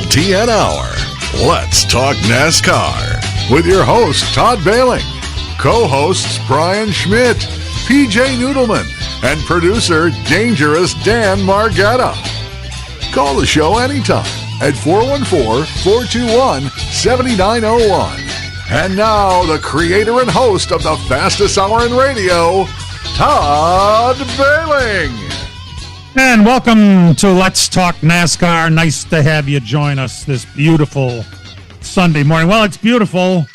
LTN Hour. Let's talk NASCAR with your host, Todd Bailing, co-hosts Brian Schmidt, PJ Noodleman, and producer Dangerous Dan Margetta. Call the show anytime at 414-421-7901. And now, the creator and host of the fastest hour in radio, Todd Bailing. And welcome to Let's Talk NASCAR. Nice to have you join us this beautiful Sunday morning. Well, it's beautiful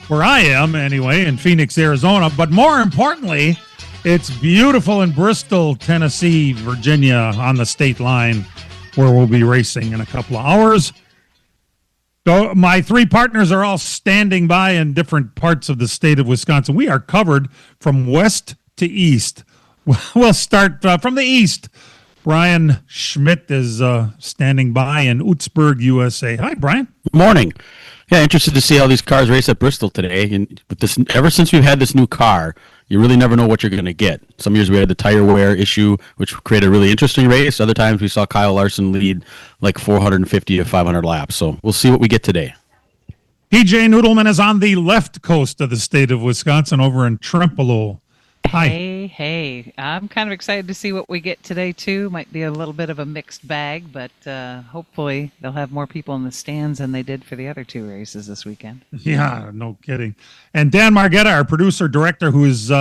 where I am, anyway, in Phoenix, Arizona. But more importantly, it's beautiful in Bristol, Tennessee, Virginia, on the state line, where we'll be racing in a couple of hours. So my three partners are all standing by in different parts of the state of Wisconsin. We are covered from west to east. We'll start from the east. Brian Schmidt is standing by in Utzberg, USA. Hi, Brian. Good morning. Yeah, interested to see how these cars race at Bristol today. And with this, ever since we've had this new car, you really never know what you're going to get. Some years we had the tire wear issue, which created a really interesting race. Other times we saw Kyle Larson lead like 450 to 500 laps. So we'll see what we get today. PJ Noodleman is on the left coast of the state of Wisconsin over in Trempealeau. Hi. Hey. I'm kind of excited to see what we get today, too. Might be a little bit of a mixed bag, but hopefully they'll have more people in the stands than they did for the other two races this weekend. Yeah, no kidding. And Dan Margetta, our producer-director, who is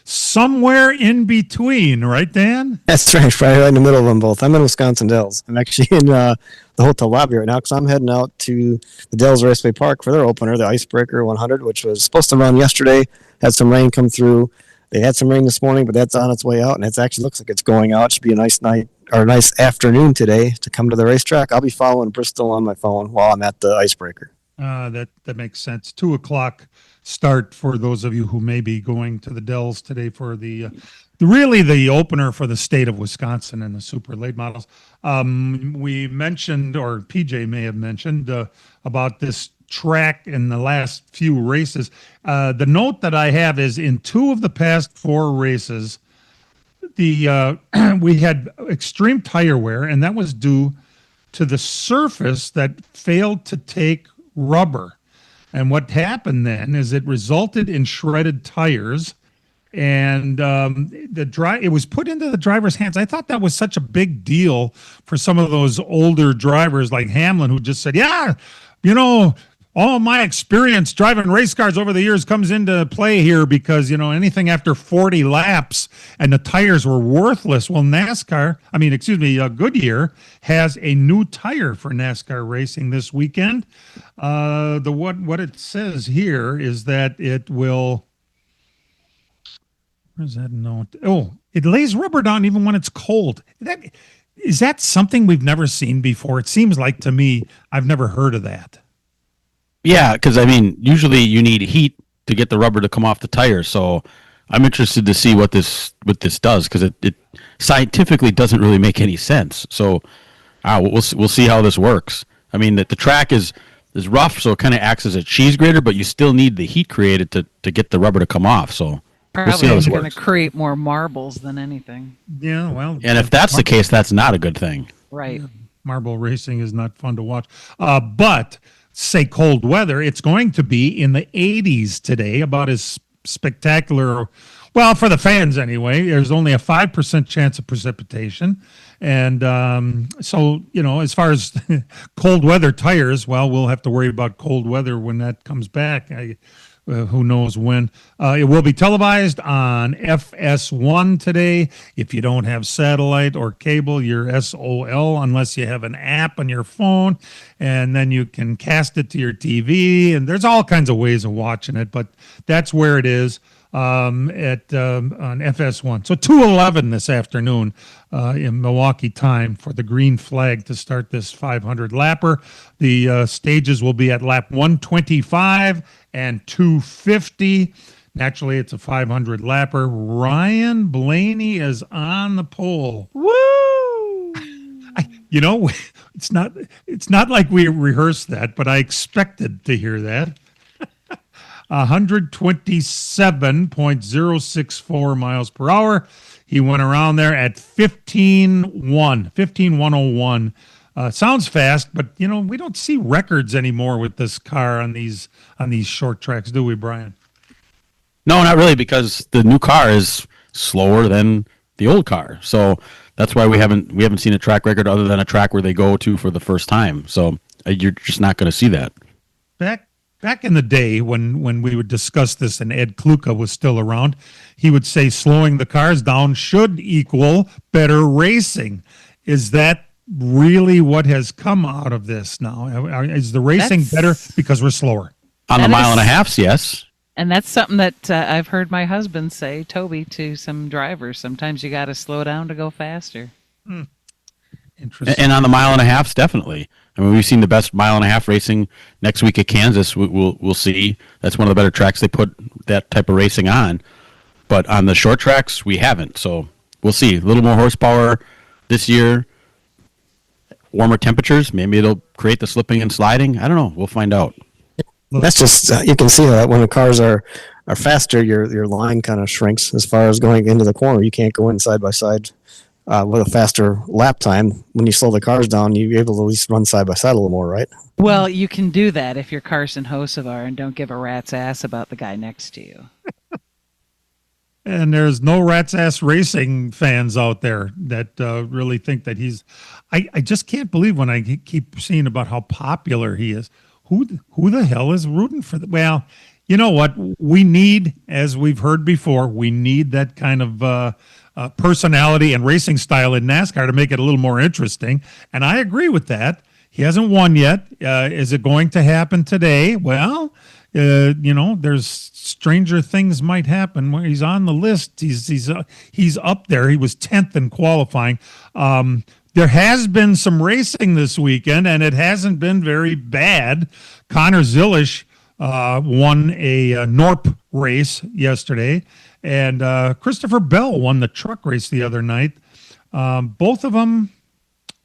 somewhere in between, right, Dan? That's right in the middle of them both. I'm in Wisconsin Dells. I'm actually in the hotel lobby right now because I'm heading out to the Dells Raceway Park for their opener, the Icebreaker 100, which was supposed to run yesterday. Had some rain come through. They had some rain this morning, but that's on its way out, and it actually looks like it's going out. It should be a nice night or a nice afternoon today to come to the racetrack. I'll be following Bristol on my phone while I'm at the Icebreaker. That makes sense. 2:00 start for those of you who may be going to the Dells today for the opener for the state of Wisconsin and the super late models. We mentioned, or PJ may have mentioned, about this track in the last few races. The note that I have is in two of the past four races, we had extreme tire wear, and that was due to the surface that failed to take rubber. And what happened then is it resulted in shredded tires, and it was put into the driver's hands. I thought that was such a big deal for some of those older drivers like Hamlin, who just said, yeah, all my experience driving race cars over the years comes into play here because, anything after 40 laps and the tires were worthless. Well, Goodyear has a new tire for NASCAR racing this weekend. What it says here is that it will, where's that note? Oh, it lays rubber down even when it's cold. Is that something we've never seen before? It seems like to me, I've never heard of that. Yeah, because, usually you need heat to get the rubber to come off the tire. So I'm interested to see what this does because it scientifically doesn't really make any sense. So we'll see how this works. The track is rough, so it kind of acts as a cheese grater, but you still need the heat created to get the rubber to come off. So we'll see how this works. Going to create more marbles than anything. Yeah, well. And if that's the case, that's not a good thing. Right. Marble racing is not fun to watch. But say cold weather, it's going to be in the 80s today, about as spectacular, well, for the fans anyway. There's only a 5% chance of precipitation. And so, as far as cold weather tires, well, we'll have to worry about cold weather when that comes back. Who knows when. It will be televised on FS1 today. If you don't have satellite or cable, you're SOL unless you have an app on your phone, and then you can cast it to your TV. And there's all kinds of ways of watching it, but that's where it is on FS1. So 2:11 this afternoon in Milwaukee time for the green flag to start this 500 lapper. The stages will be at lap 125 and 250. Naturally, it's a 500 lapper. Ryan Blaney is on the pole. Woo! It's not like we rehearsed that, but I expected to hear that. 127.064 miles per hour. He went around there at 15.101 Sounds fast, but we don't see records anymore with this car on these short tracks, do we, Brian? No, not really, because the new car is slower than the old car. So that's why we haven't seen a track record other than a track where they go to for the first time. So you're just not going to see that. Back in the day when we would discuss this and Ed Kluka was still around, he would say slowing the cars down should equal better racing. Is that really what has come out of this now? Is the racing better because we're slower? On the mile and a half, yes. And that's something that I've heard my husband say, Toby, to some drivers. Sometimes you got to slow down to go faster. Interesting. And on the mile and a half, definitely. I mean, we've seen the best mile and a half racing next week at Kansas. We'll see. That's one of the better tracks they put that type of racing on. But on the short tracks, we haven't. So we'll see. A little more horsepower this year. Warmer temperatures. Maybe it'll create the slipping and sliding. I don't know. We'll find out. That's just you can see that when the cars are faster, your line kind of shrinks as far as going into the corner. You can't go in side by side with a faster lap time. When you slow the cars down, you're able to at least run side by side a little more, right? Well, you can do that if you're Carson Hocevar and don't give a rat's ass about the guy next to you. And there's no rat's ass racing fans out there that really think that he's. I just can't believe when I keep seeing about how popular he is. Who the hell is rooting for the? Well, you know what? We need, as we've heard before, we need that kind of personality and racing style in NASCAR to make it a little more interesting. And I agree with that. He hasn't won yet. Is it going to happen today? Well, there's stranger things might happen. When he's on the list, he's up there. He was 10th in qualifying. There has been some racing this weekend, and it hasn't been very bad. Connor Zilisch won a Norp race yesterday, and Christopher Bell won the truck race the other night. Both of them,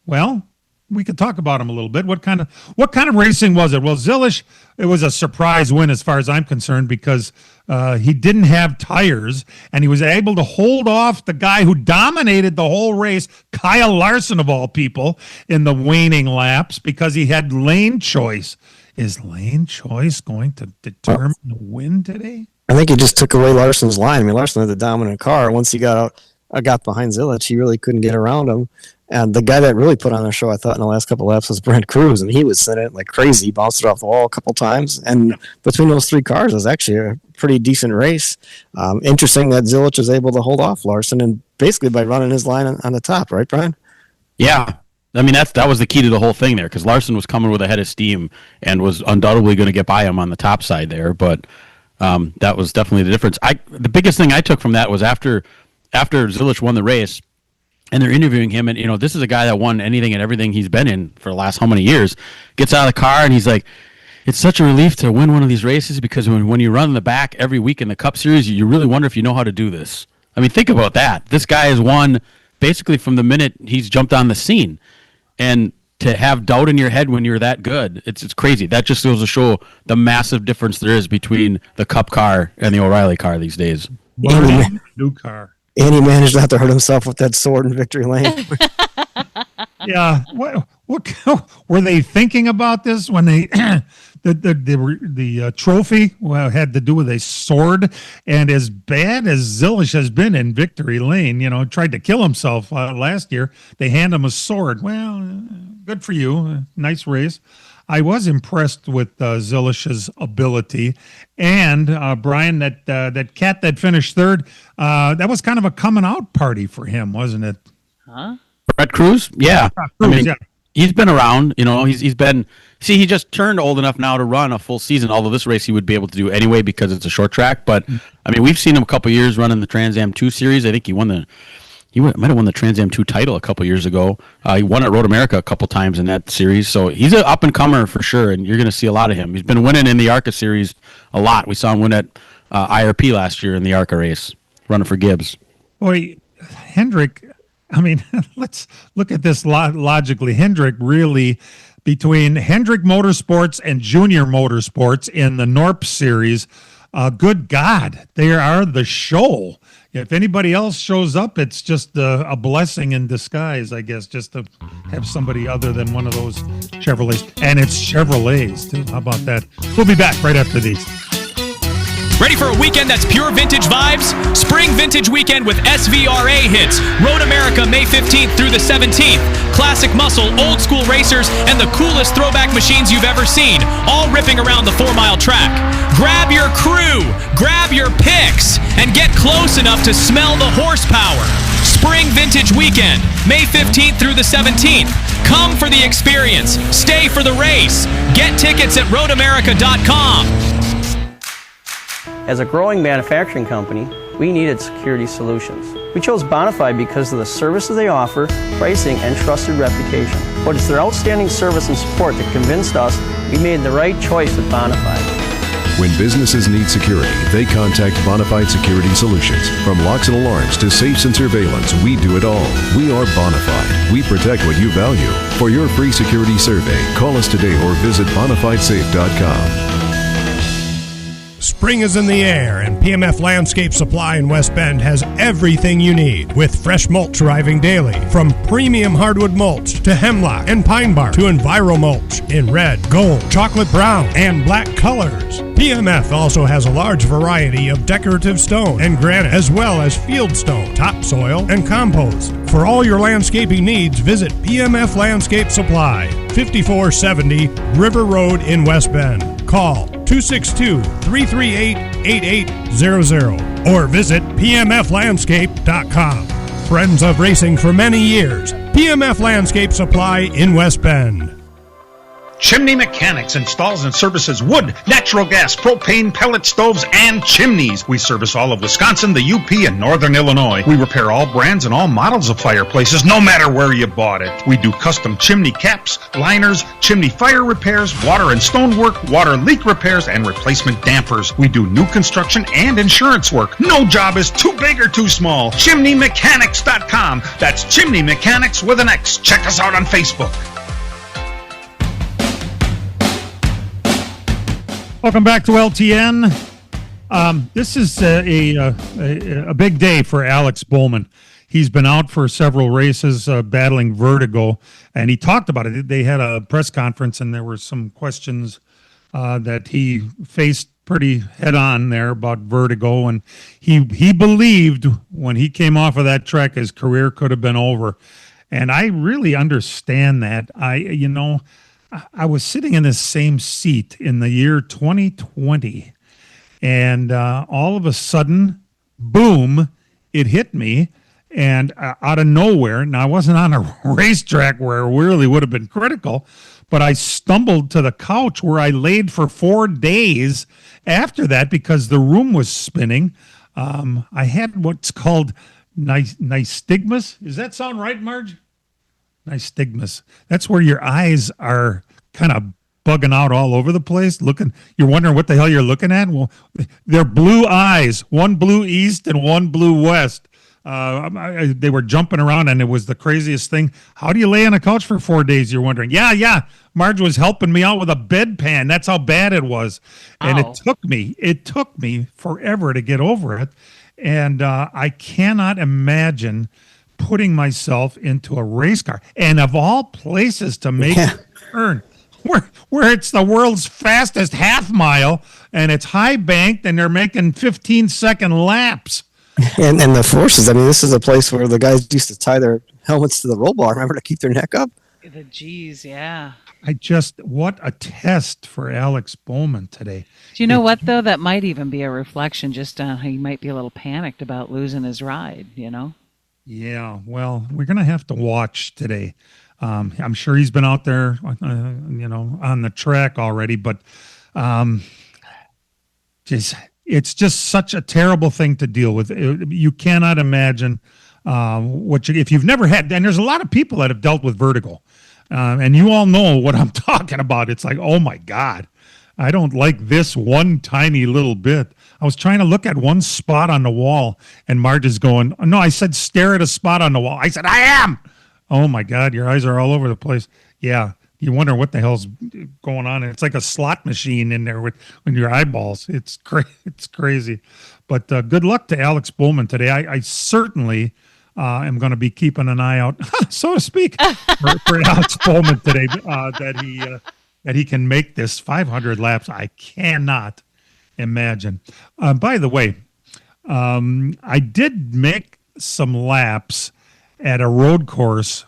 well, we could talk about them a little bit. What kind of racing was it? Well, Zilisch, it was a surprise win as far as I'm concerned because he didn't have tires and he was able to hold off the guy who dominated the whole race, Kyle Larson of all people, in the waning laps because he had lane choice. Is lane choice going to determine the win today? I think he just took away Larson's line. I mean, Larson had the dominant car. Once he got behind Zilisch, he really couldn't get around him. And the guy that really put on a show, I thought, in the last couple of laps was Brent Cruz, and he was sending it like crazy. He bounced it off the wall a couple times. And between those three cars, it was actually a pretty decent race. Interesting that Zilisch was able to hold off Larson, and basically by running his line on the top, right, Brian? Yeah. I mean, that was the key to the whole thing there, because Larson was coming with a head of steam and was undoubtedly going to get by him on the top side there. But that was definitely the difference. The biggest thing I took from that was after Zilisch won the race, and they're interviewing him, and this is a guy that won anything and everything he's been in for the last how many years. Gets out of the car and he's like, "It's such a relief to win one of these races because when you run in the back every week in the Cup Series, you really wonder if you know how to do this." I mean, think about that. This guy has won basically from the minute he's jumped on the scene, and to have doubt in your head when you're that good, it's crazy. That just goes to show the massive difference there is between the Cup car and the O'Reilly car these days. New car. And he managed not to hurt himself with that sword in victory lane. Yeah. What were they thinking about this when they the trophy had to do with a sword? And as bad as Zilisch has been in victory lane, tried to kill himself last year, they hand him a sword. Well, good for you. Nice race. I was impressed with Zilisch's ability, and Brian, that cat that finished third, that was kind of a coming out party for him, wasn't it? Huh? Brett Cruz? Yeah. Cruz, yeah. He's been around, he's been, see, he just turned old enough now to run a full season, although this race he would be able to do anyway because it's a short track. But, I mean, we've seen him a couple years running the Trans Am 2 series. I think he might have won the Trans Am 2 title a couple years ago. He won at Road America a couple times in that series. So he's an up-and-comer for sure, and you're going to see a lot of him. He's been winning in the ARCA series a lot. We saw him win at IRP last year in the ARCA race, running for Gibbs. Boy, Hendrick, I mean, let's look at this logically. Hendrick really, between Hendrick Motorsports and Junior Motorsports in the Norp series, good God, they are the show. if anybody else shows up, it's just a blessing in disguise, I guess, just to have somebody other than one of those Chevrolets. And it's Chevrolets, too. How about that? We'll be back right after these. Ready for a weekend that's pure vintage vibes? Spring Vintage Weekend with SVRA hits. Road America May 15th through the 17th. Classic muscle, old school racers, and the coolest throwback machines you've ever seen, all ripping around the 4-mile track. Grab your crew, grab your picks, and get close enough to smell the horsepower. Spring Vintage Weekend, May 15th through the 17th. Come for the experience. Stay for the race. Get tickets at roadamerica.com. As a growing manufacturing company, we needed security solutions. We chose Bonafide because of the services they offer, pricing, and trusted reputation. But it's their outstanding service and support that convinced us we made the right choice with Bonafide. When businesses need security, they contact Bonafide Security Solutions. From locks and alarms to safes and surveillance, we do it all. We are Bonafide. We protect what you value. For your free security survey, call us today or visit bonafidesafe.com. Spring is in the air, and PMF Landscape Supply in West Bend has everything you need, with fresh mulch arriving daily. From premium hardwood mulch to hemlock and pine bark to Enviro mulch in red, gold, chocolate brown, and black colors. PMF also has a large variety of decorative stone and granite, as well as field stone, topsoil, and compost. For all your landscaping needs, visit PMF Landscape Supply, 5470 River Road in West Bend. Call 262-338-8800 or visit pmflandscape.com. Friends of racing for many years, PMF Landscape Supply in West Bend. Chimney Mechanics installs and services wood, natural gas, propane, pellet stoves, and chimneys. We service all of Wisconsin, the UP, and Northern Illinois. We repair all brands and all models of fireplaces, no matter where you bought it. We do custom chimney caps, liners, chimney fire repairs, water and stonework, water leak repairs, and replacement dampers. We do new construction and insurance work. No job is too big or too small. ChimneyMechanics.com. That's Chimney Mechanics with an X. Check us out on Facebook. Welcome back to LTN. This is a big day for Alex Bowman. He's been out for several races battling vertigo, and he talked about it. They had a press conference, and there were some questions that he faced pretty head-on there about vertigo, and he believed when he came off of that track, his career could have been over. And I really understand that. I was sitting in this same seat in the year 2020, and all of a sudden, boom, it hit me, and out of nowhere, now I wasn't on a racetrack where it really would have been critical, but I stumbled to the couch where I laid for 4 days after that because the room was spinning. I had what's called nystagmus. Does that sound right, Marge? Nystagmus. That's where your eyes are kind of bugging out all over the place. You're wondering what the hell you're looking at. Well, they're blue eyes, one blue east and one blue west. They were jumping around, and it was the craziest thing. How do you lay on a couch for 4 days? You're wondering. Yeah. Marge was helping me out with a bedpan. That's how bad it was, and it took me forever to get over it. And I cannot imagine putting myself into a race car, and of all places to make a turn where it's the world's fastest half mile and it's high banked and they're making 15-second laps. And the forces, this is a place where the guys used to tie their helmets to the roll bar, remember, to keep their neck up? The G's, yeah. What a test for Alex Bowman today. Do you know what, though? That might even be a reflection just on how he might be a little panicked about losing his ride, Yeah, well, we're going to have to watch today. I'm sure he's been out there, on the track already, but it's just such a terrible thing to deal with. You cannot imagine if you've never had, and there's a lot of people that have dealt with vertigo, and you all know what I'm talking about. It's like, oh my God, I don't like this one tiny little bit. I was trying to look at one spot on the wall, and Marge is going, no, I said stare at a spot on the wall. I said, I am. Oh my God, your eyes are all over the place. Yeah, you wonder what the hell's going on. And it's like a slot machine in there with your eyeballs. It's crazy. But good luck to Alex Bowman today. I certainly am going to be keeping an eye out, so to speak, for Alex Bowman today, that he can make this 500 laps. I cannot imagine. By the way, I did make some laps at a road course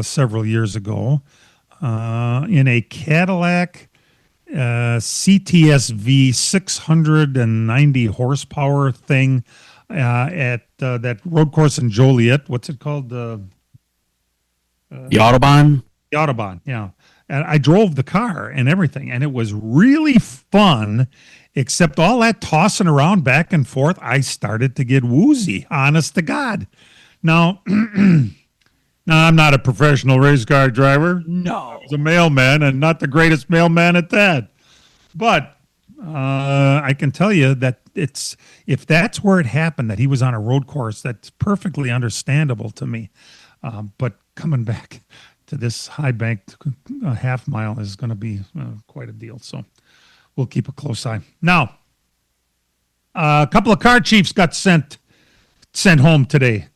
several years ago in a Cadillac CTSV 690 horsepower thing at that road course in Joliet. What's it called? The Autobahn? The Autobahn, yeah. And I drove the car and everything, and it was really fun, except all that tossing around back and forth, I started to get woozy, honest to God. Now, now I'm not a professional race car driver. No. I was a mailman, and not the greatest mailman at that. But I can tell you that if that's where it happened, that he was on a road course, that's perfectly understandable to me. But coming back to this high banked half mile is going to be quite a deal. So we'll keep a close eye. Now, a couple of car chiefs got sent home today.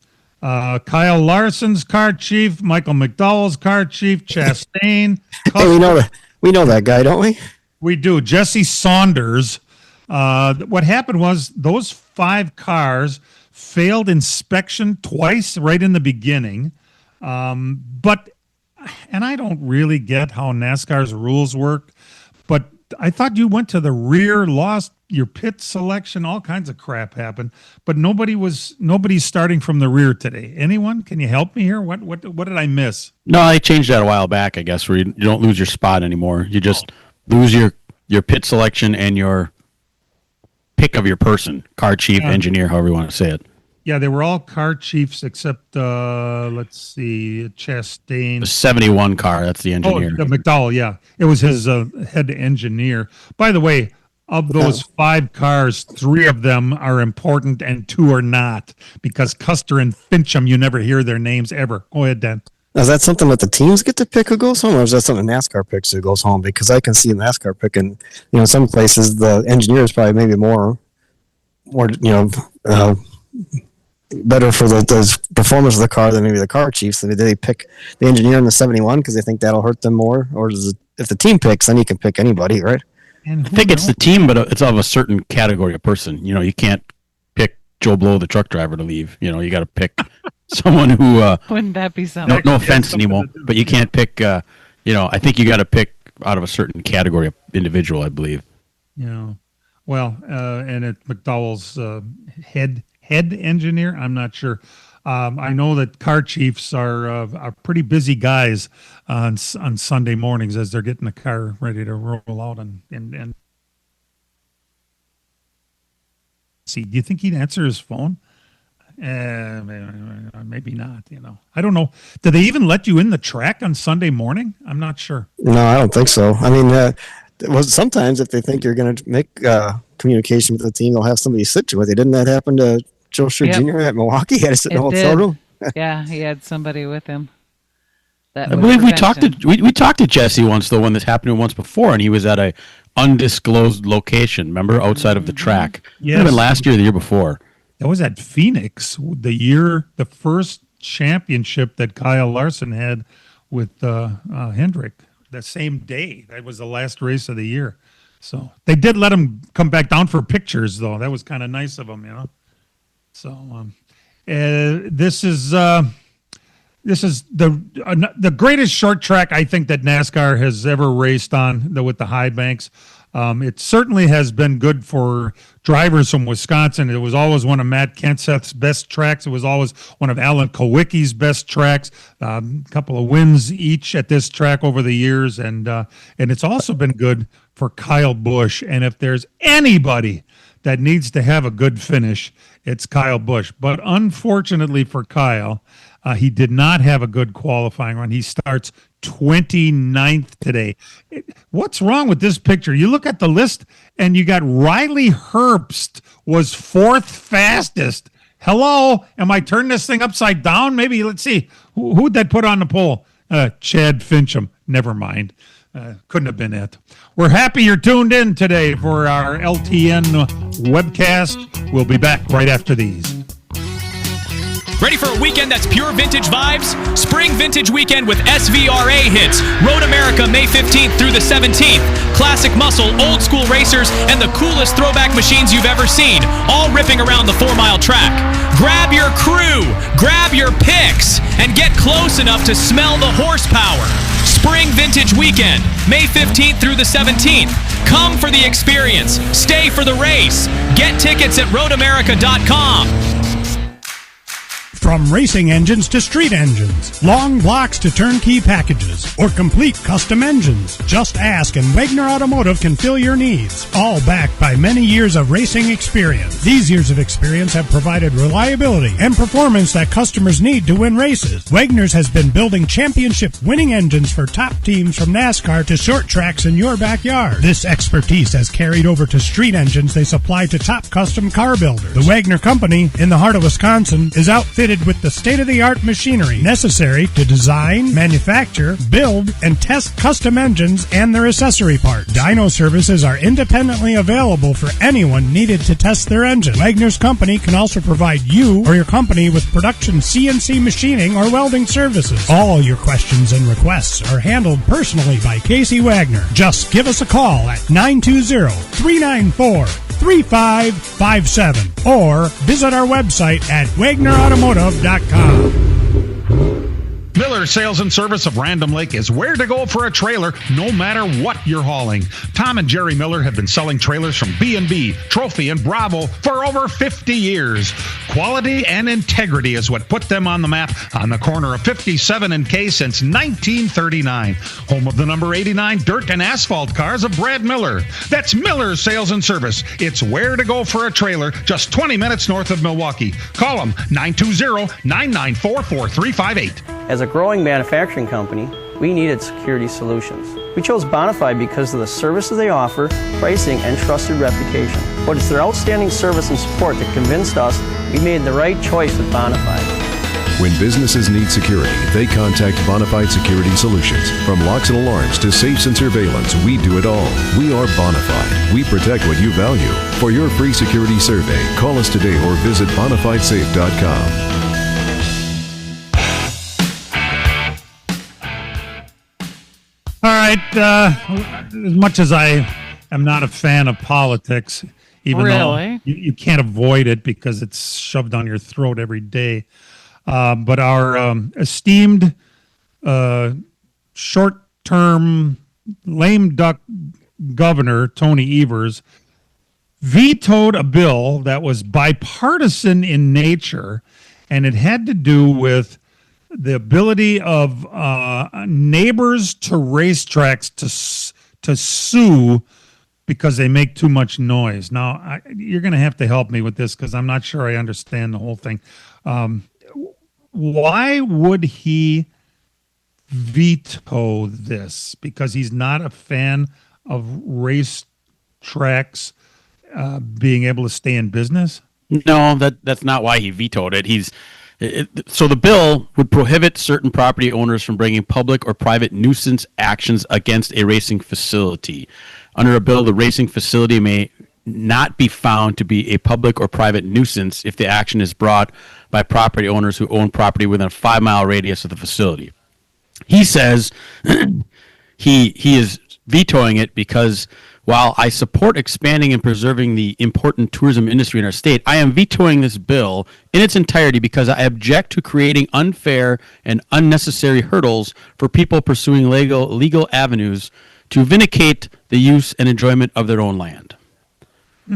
Kyle Larson's car chief, Michael McDowell's car chief, Chastain. Hey, we know that guy, don't we? We do. Jesse Saunders. What happened was those 5 cars failed inspection twice right in the beginning. But I don't really get how NASCAR's rules work, but I thought you went to the rear, lost your pit selection, all kinds of crap happened, but nobody's starting from the rear today. Anyone? Can you help me here? What did I miss? No, they changed that a while back, I guess, where you don't lose your spot anymore. You just lose your pit selection and your pick of your person, car chief, engineer, however you want to say it. Yeah, they were all car chiefs except, let's see, Chastain. The 71 car, that's the engineer. Oh, the McDowell, yeah. It was his head engineer. By the way, of those 5 cars, 3 of them are important and 2 are not, because Custer and Fincham, you never hear their names ever. Go ahead, Dan. Now, is that something that the teams get to pick who goes home, or is that something NASCAR picks who goes home? Because I can see NASCAR picking, in some places the engineer is probably maybe more, better for the performance of the car than maybe the car chiefs. So they pick the engineer in the 71 because they think that'll hurt them more, or if the team picks, then you can pick anybody, right? I think it's the team, but it's of a certain category of person. You can't pick Joe Blow, the truck driver, to leave. You got to pick someone who. Wouldn't that be something? No offense anymore, but you can't pick. I think you got to pick out of a certain category of individual, I believe. Yeah. Well, and at McDowell's head engineer, I'm not sure. I know that car chiefs are pretty busy guys on Sunday mornings as they're getting the car ready to roll out and see. Do you think he'd answer his phone? Maybe not. I don't know. Do they even let you in the track on Sunday morning? I'm not sure. No, I don't think so. I mean, sometimes if they think you're going to make communication with the team, they'll have somebody sit you with you. Didn't that happen to Joe Scher Jr. at Milwaukee? He had to sit in the hotel room. Yeah, he had somebody with him. I believe we talked to Jesse once, though, when this happened once before, and he was at a undisclosed location. Remember, outside of the track. Yes. It was last year, or the year before. That was at Phoenix, the first championship that Kyle Larson had with Hendrick. The same day. That was the last race of the year. So they did let him come back down for pictures, though. That was kind of nice of him, So this is the greatest short track I think that NASCAR has ever raced on, with the high banks. It certainly has been good for drivers from Wisconsin. It was always one of Matt Kenseth's best tracks. It was always one of Alan Kowicki's best tracks. A couple of wins each at this track over the years, and it's also been good for Kyle Busch. And if there's anybody that needs to have a good finish, it's Kyle Busch. But unfortunately for Kyle, he did not have a good qualifying run. He starts 29th today. What's wrong with this picture? You look at the list and you got Riley Herbst was 4th fastest. Hello? Am I turning this thing upside down? Maybe. Let's see. Who'd that put on the poll? Chad Fincham. Never mind. Couldn't have been it. We're happy you're tuned in today for our LTN webcast. We'll be back right after these. Ready for a weekend that's pure vintage vibes? Spring Vintage Weekend with SVRA hits. Road America May 15th through the 17th. Classic muscle, old school racers, and the coolest throwback machines you've ever seen, all ripping around the 4-mile track. Grab your crew, grab your picks, and get close enough to smell the horsepower. Spring Vintage Weekend, May 15th through the 17th. Come for the experience. Stay for the race. Get tickets at roadamerica.com. From racing engines to street engines, long blocks to turnkey packages, or complete custom engines, just ask and Wagner Automotive can fill your needs, all backed by many years of racing experience. These years of experience have provided reliability and performance that customers need to win races. Wagner's has been building championship-winning engines for top teams from NASCAR to short tracks in your backyard. This expertise has carried over to street engines they supply to top custom car builders. The Wagner Company, in the heart of Wisconsin, is outfitted with the state-of-the-art machinery necessary to design, manufacture, build, and test custom engines and their accessory parts. Dyno services are independently available for anyone needed to test their engine. Wagner's Company can also provide you or your company with production CNC machining or welding services. All your questions and requests are handled personally by Casey Wagner. Just give us a call at 920-394-3557 or visit our website at wagnerautomotive.com. Miller Sales and Service of Random Lake is where to go for a trailer, no matter what you're hauling. Tom and Jerry Miller have been selling trailers from B&B, Trophy, and Bravo for over 50 years. Quality and integrity is what put them on the map on the corner of 57 and K since 1939. Home of the number 89 dirt and asphalt cars of Brad Miller. That's Miller Sales and Service. It's where to go for a trailer, just 20 minutes north of Milwaukee. Call them 920-994-4358. As a growing manufacturing company, we needed security solutions. We chose Bonafide because of the services they offer, pricing, and trusted reputation. But it's their outstanding service and support that convinced us we made the right choice with Bonafide. When businesses need security, they contact Bonafide Security Solutions. From locks and alarms to safes and surveillance, we do it all. We are Bonafide. We protect what you value. For your free security survey, call us today or visit bonafidesafe.com. All right. As much as I am not a fan of politics, even though you can't avoid it because it's shoved down your throat every day, but our esteemed short-term lame duck governor, Tony Evers, vetoed a bill that was bipartisan in nature, and it had to do with the ability of neighbors to racetracks to sue because they make too much noise. Now, you're going to have to help me with this because I'm not sure I understand the whole thing. Why would he veto this? Because he's not a fan of racetracks being able to stay in business? No, that's not why he vetoed it. So the bill would prohibit certain property owners from bringing public or private nuisance actions against a racing facility. Under a bill, the racing facility may not be found to be a public or private nuisance if the action is brought by property owners who own property within a 5-mile radius of the facility. He says he is vetoing it because while I support expanding and preserving the important tourism industry in our state, I am vetoing this bill in its entirety because I object to creating unfair and unnecessary hurdles for people pursuing legal avenues to vindicate the use and enjoyment of their own land.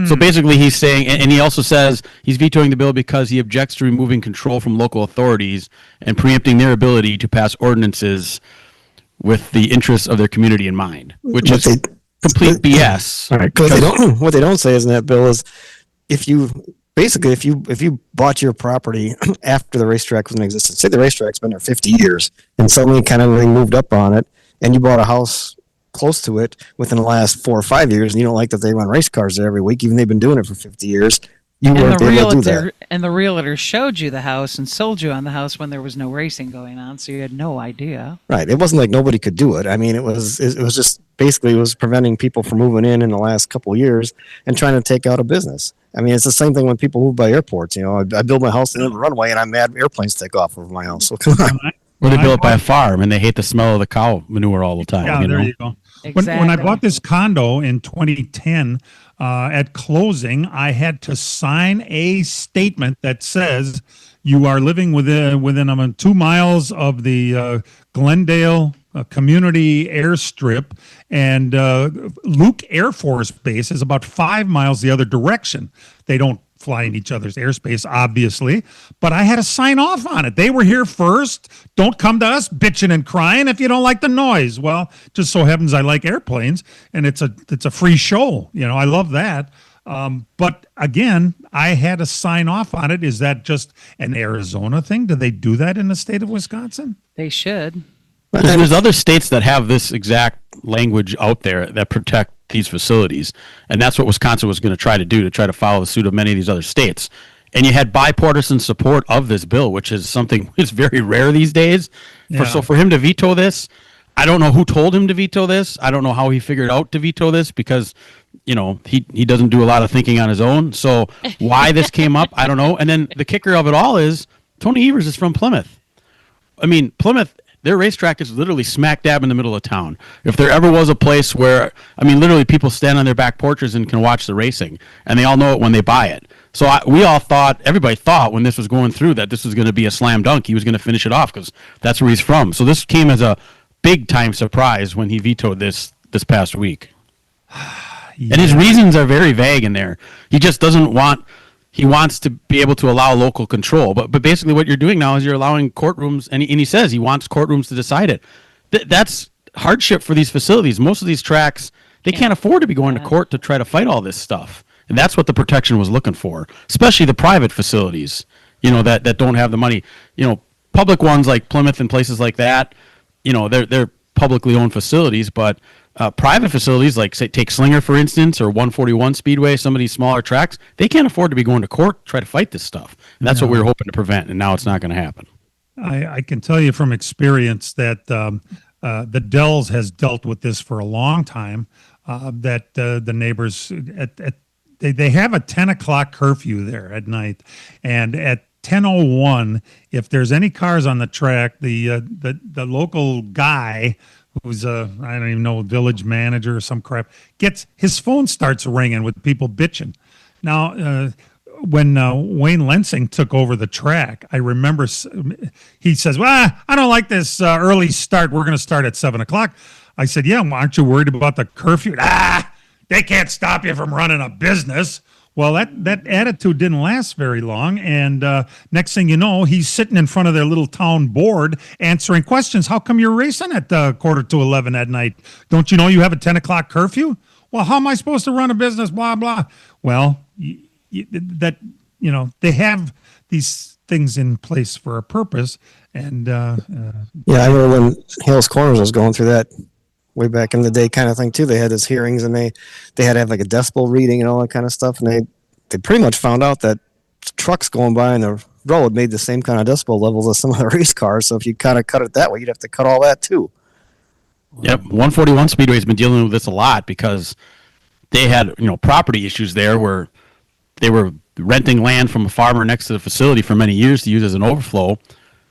So basically he's saying, and he also says he's vetoing the bill because he objects to removing control from local authorities and preempting their ability to pass ordinances with the interests of their community in mind, which is complete BS. All right, because what they don't say is in that bill is if you bought your property after the racetrack was in existence, say the racetrack's been there 50 years and suddenly kind of moved up on it, and you bought a house close to it within the last 4 or 5 years, and you don't like that they run race cars there every week, even they've been doing it for 50 years, you weren't able to do that. And the realtor showed you the house and sold you on the house when there was no racing going on, so you had no idea. Right. It wasn't like nobody could do it. I mean, it was just basically it was preventing people from moving in the last couple of years and trying to take out a business. I mean, it's the same thing when people move by airports. You know, I build my house in the runway and I'm mad airplanes take off over my house. So come on. Or they built it by a farm and they hate the smell of the cow manure all the time. Yeah, there you go. Exactly. When I bought this condo in 2010, at closing, I had to sign a statement that says you are living within 2 miles of the Glendale community airstrip, and Luke Air Force Base is about 5 miles the other direction. They don't fly in each other's airspace, obviously, but I had to sign off on it. They were here first. Don't come to us bitching and crying if you don't like the noise. Well, just so happens I like airplanes, and it's a free show. You know, I love that. But again, I had to sign off on it. Is that just an Arizona thing? Do they do that in the state of Wisconsin? They should. There's other states that have this exact language out there that protect these facilities, and that's what Wisconsin was going to try to do, to try to follow the suit of many of these other states. And you had bipartisan support of this bill, which is something that's very rare these days. Yeah. So for him to veto this, I don't know who told him to veto this. I don't know how he figured out to veto this, because he doesn't do a lot of thinking on his own. So why this came up, I don't know. And then the kicker of it all is Tony Evers is from Plymouth. I mean, Plymouth, their racetrack is literally smack dab in the middle of town. If there ever was a place where, I mean, literally people stand on their back porches and can watch the racing, and they all know it when they buy it. So everybody thought when this was going through that this was going to be a slam dunk. He was going to finish it off because that's where he's from. So this came as a big time surprise when he vetoed this past week. Yeah. And his reasons are very vague in there. He just doesn't want. He wants to be able to allow local control, but basically what you're doing now is you're allowing courtrooms, and he says he wants courtrooms to decide it. That's hardship for these facilities. Most of these tracks, they can't afford to be going to court to try to fight all this stuff, and that's what the protection was looking for. Especially the private facilities, that don't have the money. Public ones like Plymouth and places like that, they're publicly owned facilities, but private facilities, like say take Slinger for instance, or 141 Speedway, some of these smaller tracks, they can't afford to be going to court to try to fight this stuff. And that's what we were hoping to prevent, and now it's not going to happen. I can tell you from experience that the Dells has dealt with this for a long time. That the neighbors they have a 10 o'clock curfew there at night, and at 10:01, if there's any cars on the track, the local guy, who's I don't even know, village manager or some crap, his phone starts ringing with people bitching. Now, when Wayne Lensing took over the track, I remember he says, "Well, I don't like this early start. We're going to start at 7 o'clock." I said, "Yeah, well, aren't you worried about the curfew?" They can't stop you from running a business. Well, that attitude didn't last very long, and next thing you know, he's sitting in front of their little town board answering questions. How come you're racing at 10:45 at night? Don't you know you have a 10 o'clock curfew? Well, how am I supposed to run a business? Blah blah. Well, they have these things in place for a purpose, and I remember when Hales Corners was going through that way back in the day kind of thing too. They had these hearings, and they had to have like a decibel reading and all that kind of stuff, and they pretty much found out that trucks going by on the road made the same kind of decibel levels as some of the race cars. So if you kind of cut it that way, you'd have to cut all that too. Yep, 141 Speedway has been dealing with this a lot because they had property issues there where they were renting land from a farmer next to the facility for many years to use as an overflow.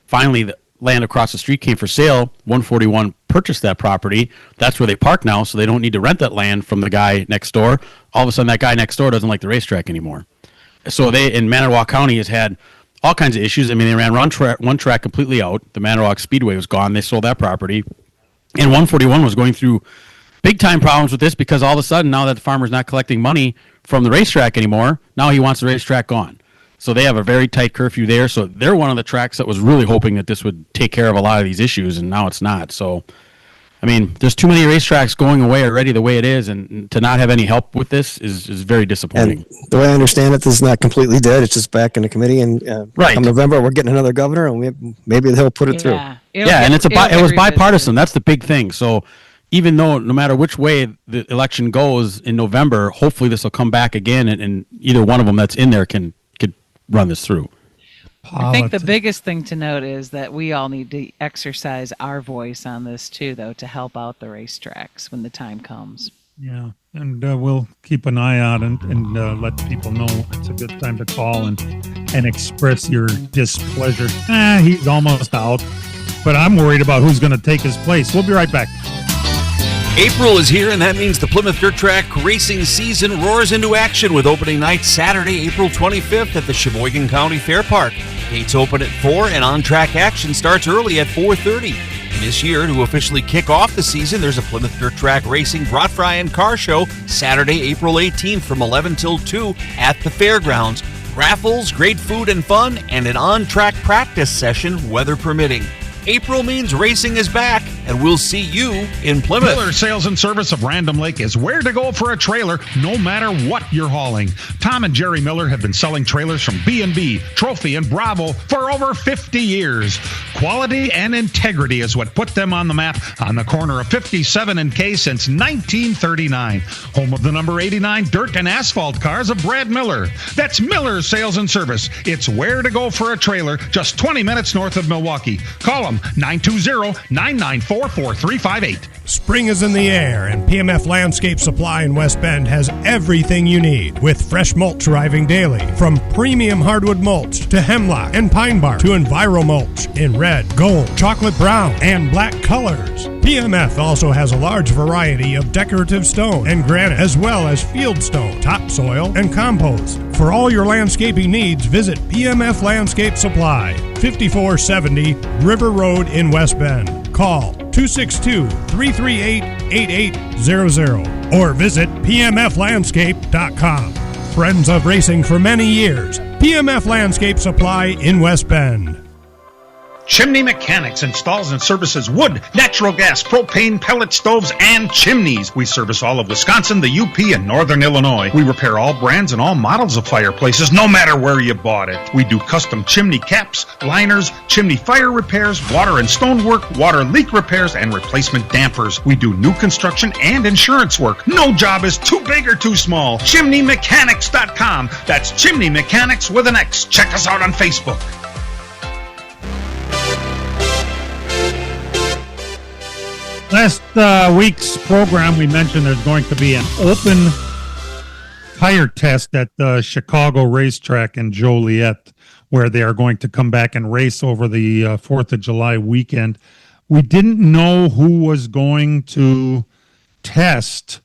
Finally, the land across the street came for sale. 141 purchased that property. That's where they park now, so they don't need to rent that land from the guy next door. All of a sudden, that guy next door doesn't like the racetrack anymore. So they, in Manitowoc County, has had all kinds of issues. I mean, they ran one track completely out. The Manitowoc Speedway was gone. They sold that property. And 141 was going through big-time problems with this because all of a sudden, now that the farmer's not collecting money from the racetrack anymore, now he wants the racetrack gone. So they have a very tight curfew there. So they're one of the tracks that was really hoping that this would take care of a lot of these issues, and now it's not. So, I mean, there's too many racetracks going away already the way it is, and to not have any help with this is very disappointing. And the way I understand it, this is not completely dead. It's just back in the committee, and right. Come November, we're getting another governor, and maybe they'll put it through. And it was bipartisan. That's the big thing. So even though no matter which way the election goes in November, hopefully this will come back again, and either one of them that's in there could run this through. I think the biggest thing to note is that we all need to exercise our voice on this too, though, to help out the racetracks when the time comes. Yeah, and we'll keep an eye out and let people know it's a good time to call and express your displeasure. He's almost out, but I'm worried about who's going to take his place. We'll be right back. April is here, and that means the Plymouth Dirt Track racing season roars into action with opening night Saturday, April 25th at the Sheboygan County Fair Park. Gates open at 4 and on-track action starts early at 4:30. This year, to officially kick off the season, there's a Plymouth Dirt Track Racing Brat Fry and Car Show Saturday, April 18th from 11 till 2 at the fairgrounds. Raffles, great food and fun, and an on-track practice session, weather permitting. April means racing is back, and we'll see you in Plymouth. Miller Sales and Service of Random Lake is where to go for a trailer, no matter what you're hauling. Tom and Jerry Miller have been selling trailers from B&B, Trophy, and Bravo for over 50 years. Quality and integrity is what put them on the map on the corner of 57 and K since 1939. Home of the number 89 dirt and asphalt cars of Brad Miller. That's Miller Sales and Service. It's where to go for a trailer, just 20 minutes north of Milwaukee. Call them 920-994-4358. Spring is in the air, and PMF Landscape Supply in West Bend has everything you need, with fresh mulch arriving daily. From premium hardwood mulch to hemlock and pine bark to Enviro mulch in red, gold, chocolate brown, and black colors. PMF also has a large variety of decorative stone and granite, as well as field stone, topsoil, and compost. For all your landscaping needs, visit PMF Landscape Supply, 5470 River Road in West Bend. Call 262-338-8800 or visit pmflandscape.com. Friends of racing for many years. PMF Landscape Supply in West Bend. Chimney Mechanics installs and services wood, natural gas, propane, pellet stoves, and chimneys. We service all of Wisconsin, the UP, and Northern Illinois. We repair all brands and all models of fireplaces, no matter where you bought it. We do custom chimney caps, liners, chimney fire repairs, water and stonework, water leak repairs, and replacement dampers. We do new construction and insurance work. No job is too big or too small. ChimneyMechanics.com. That's Chimney Mechanics with an X. Check us out on Facebook. Last week's program, we mentioned there's going to be an open tire test at the Chicago racetrack in Joliet, where they are going to come back and race over the 4th of July weekend. We didn't know who was going to test,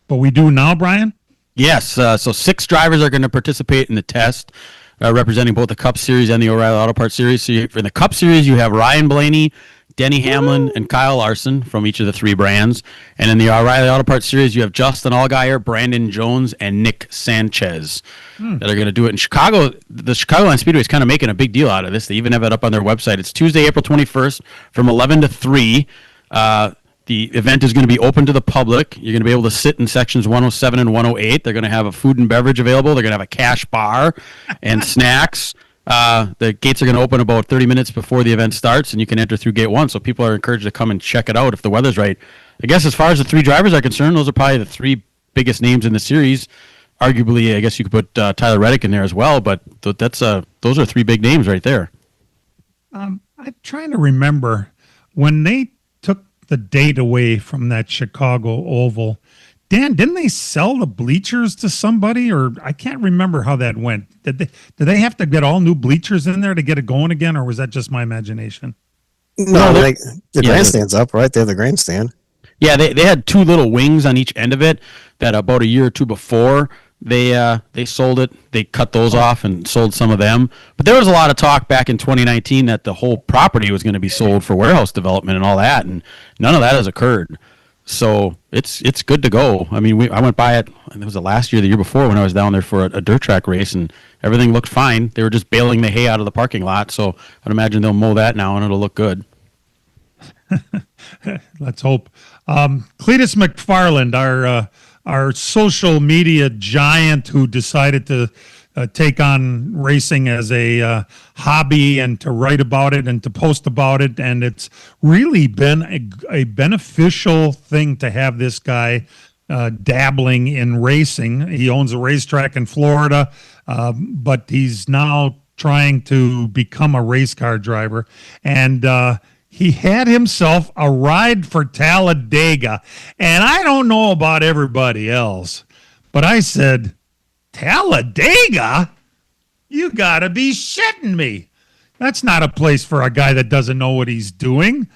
but we do now, Brian? Yes, so 6 drivers are going to participate in the test, representing both the Cup Series and the O'Reilly Auto Parts Series. So in the Cup Series, you have Ryan Blaney, Denny Hamlin, and Kyle Larson from each of the 3 brands. And in the O'Reilly Auto Parts Series, you have Justin Allgaier, Brandon Jones, and Nick Sanchez that are going to do it in Chicago. The Chicagoland Speedway is kind of making a big deal out of this. They even have it up on their website. It's Tuesday, April 21st from 11 to 3. The event is going to be open to the public. You're going to be able to sit in sections 107 and 108. They're going to have a food and beverage available. They're going to have a cash bar and snacks. The gates are going to open about 30 minutes before the event starts, and you can enter through gate 1. So people are encouraged to come and check it out if the weather's right. I guess as far as the 3 drivers are concerned, those are probably the 3 biggest names in the series. Arguably, I guess you could put Tyler Reddick in there as well, but those are 3 big names right there. I'm trying to remember when they took the date away from that Chicago Oval. Dan, didn't they sell the bleachers to somebody, or I can't remember how that went. Did they have to get all new bleachers in there to get it going again, or was that just my imagination? No, the grandstand's up, right? They have the grandstand. Yeah, they had 2 little wings on each end of it that about a year or 2 before they sold it. They cut those off and sold some of them. But there was a lot of talk back in 2019 that the whole property was going to be sold for warehouse development and all that, and none of that has occurred. So it's good to go. I mean, I went by it. It was the last year, the year before, when I was down there for a dirt track race, and everything looked fine. They were just baling the hay out of the parking lot. So I'd imagine they'll mow that now, and it'll look good. Let's hope. Cletus McFarland, our social media giant who decided to take on racing as a hobby and to write about it and to post about it. And it's really been a beneficial thing to have this guy dabbling in racing. He owns a racetrack in Florida. but he's now trying to become a race car driver. And he had himself a ride for Talladega. And I don't know about everybody else, but I said, Talladega? You got to be shitting me. That's not a place for a guy that doesn't know what he's doing.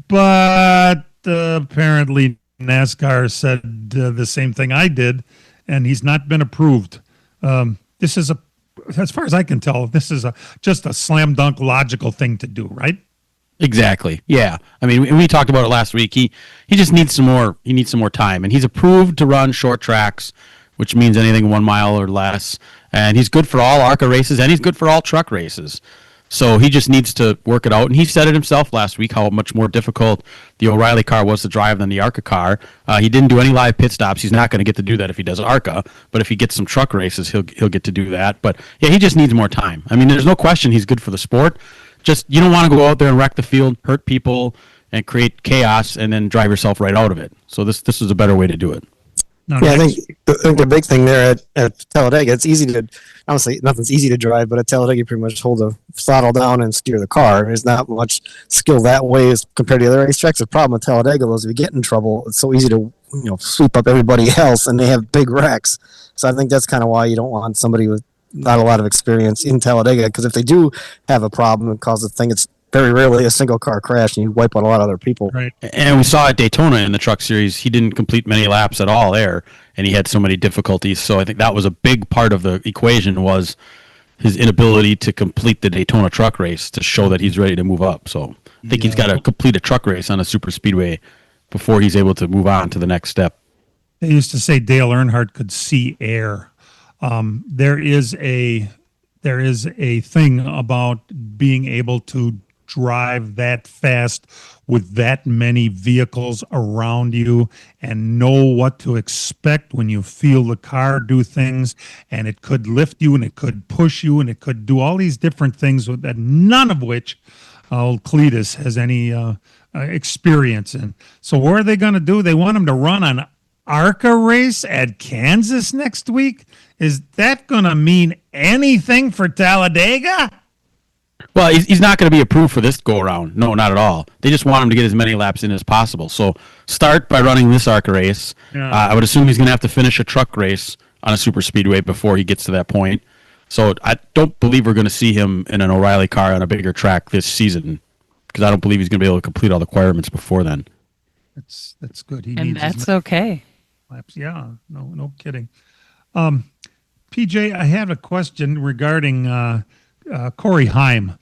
But apparently NASCAR said the same thing I did, and he's not been approved. This is as far as I can tell, this is just a slam dunk logical thing to do, right? Exactly. Yeah. I mean, we talked about it last week. He just needs some more. He needs some more time, and he's approved to run short tracks, which means anything 1 mile or less. And he's good for all ARCA races, and he's good for all truck races. So he just needs to work it out. And he said it himself last week how much more difficult the O'Reilly car was to drive than the ARCA car. He didn't do any live pit stops. He's not going to get to do that if he does ARCA. But if he gets some truck races, he'll get to do that. But yeah, he just needs more time. I mean, there's no question he's good for the sport. Just you don't want to go out there and wreck the field, hurt people, and create chaos, and then drive yourself right out of it. So this is a better way to do it. I think the big thing there at Talladega, it's easy to, honestly, nothing's easy to drive, but at Talladega, you pretty much hold the throttle down and steer the car. There's not much skill that way as compared to the other racetracks. The problem with Talladega was if you get in trouble, it's so easy to sweep up everybody else, and they have big wrecks. So I think that's kind of why you don't want somebody with not a lot of experience in Talladega, because if they do have a problem and cause a thing, it's very rarely a single car crash, and you wipe out a lot of other people. Right. And we saw at Daytona in the Truck Series, he didn't complete many laps at all there, and he had so many difficulties. So I think that was a big part of the equation, was his inability to complete the Daytona truck race to show that he's ready to move up. So I think he's got to complete a truck race on a super speedway before he's able to move on to the next step. They used to say Dale Earnhardt could see air. There is a thing about being able to drive that fast with that many vehicles around you and know what to expect when you feel the car do things, and it could lift you and it could push you and it could do all these different things that none of which old Cletus has any experience in. So what are they going to do? They want him to run an ARCA race at Kansas next week? Is that going to mean anything for Talladega? Well, he's not going to be approved for this go-around. No, not at all. They just want him to get as many laps in as possible. So start by running this ARCA race. Yeah. I would assume he's going to have to finish a truck race on a super speedway before he gets to that point. So I don't believe we're going to see him in an O'Reilly car on a bigger track this season, because I don't believe he's going to be able to complete all the requirements before then. That's good. And that's okay. Laps. Yeah, no kidding. PJ, I have a question regarding Corey Haim.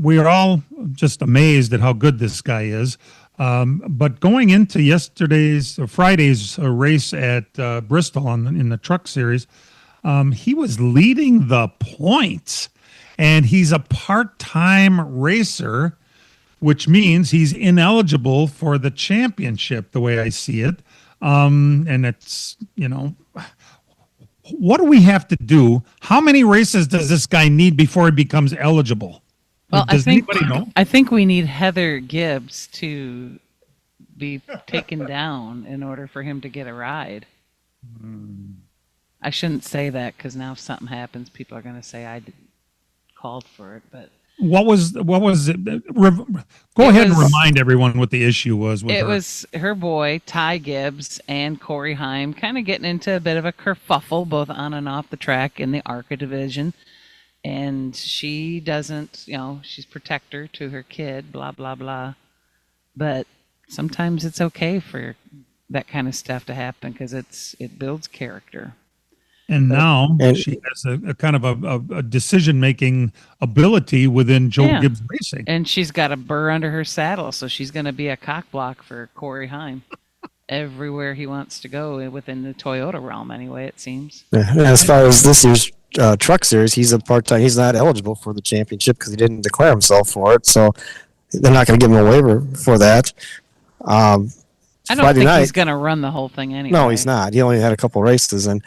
We are all just amazed at how good this guy is. But going into Friday's race at Bristol in the Truck Series, he was leading the points, and he's a part-time racer, which means he's ineligible for the championship, the way I see it. And it's, what do we have to do? How many races does this guy need before he becomes eligible? Well, does anybody know? I think we need Heather Gibbs to be taken down in order for him to get a ride. I shouldn't say that, because now if something happens, people are going to say I called for it. But what was it? Go ahead and remind everyone what the issue was with her. It was her boy, Ty Gibbs, and Corey Haim kind of getting into a bit of a kerfuffle, both on and off the track in the ARCA division. And she doesn't, she's protector to her kid, blah, blah, blah. But sometimes it's okay for that kind of stuff to happen, because it builds character. And now she has a kind of a decision-making ability within Joe Gibbs Racing. And she's got a burr under her saddle, so she's going to be a cock block for Corey Haim everywhere he wants to go within the Toyota realm, anyway, it seems. Yeah, as far as this year's Truck Series, he's a part-time. He's not eligible for the championship because he didn't declare himself for it, so they're not going to give him a waiver for that. I don't think he's going to run the whole thing anyway. No, he's not. He only had a couple races, and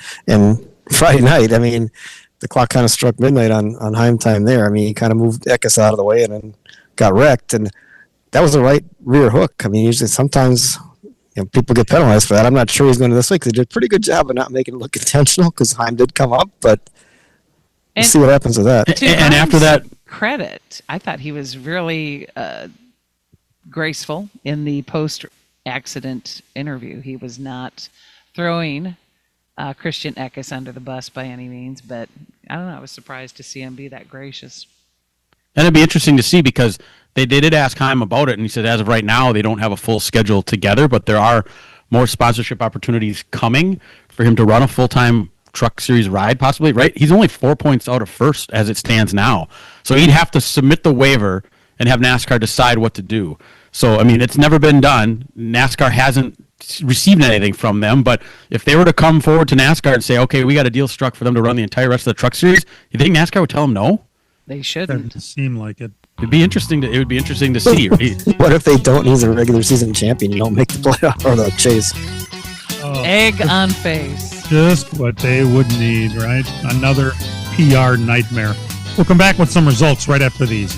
Friday night, I mean, the clock kind of struck midnight on Haim time there. I mean, he kind of moved Eckes out of the way and then got wrecked, and that was the right rear hook. I mean, usually sometimes people get penalized for that. I'm not sure he's going to this week, because he did a pretty good job of not making it look intentional, because Haim did come up, but We'll see what happens with that. And after that, credit, I thought he was really graceful in the post-accident interview. He was not throwing Christian Eckes under the bus by any means, but I don't know. I was surprised to see him be that gracious. And it'd be interesting to see because they did ask Heim about it, and he said as of right now they don't have a full schedule together, but there are more sponsorship opportunities coming for him to run a full-time Truck Series ride, possibly. Right? He's only 4 points out of first as it stands now, so he'd have to submit the waiver and have NASCAR decide what to do. So I mean, it's never been done. NASCAR hasn't received anything from them, but if they were to come forward to NASCAR and say, okay, we got a deal struck for them to run the entire rest of the Truck Series, you think NASCAR would tell them no? They shouldn't. Doesn't seem like it. It would be interesting to see. What if they don't need a regular season champion? You don't make the playoff or the chase. Egg on face. Just what they would need, right? Another PR nightmare. We'll come back with some results right after these.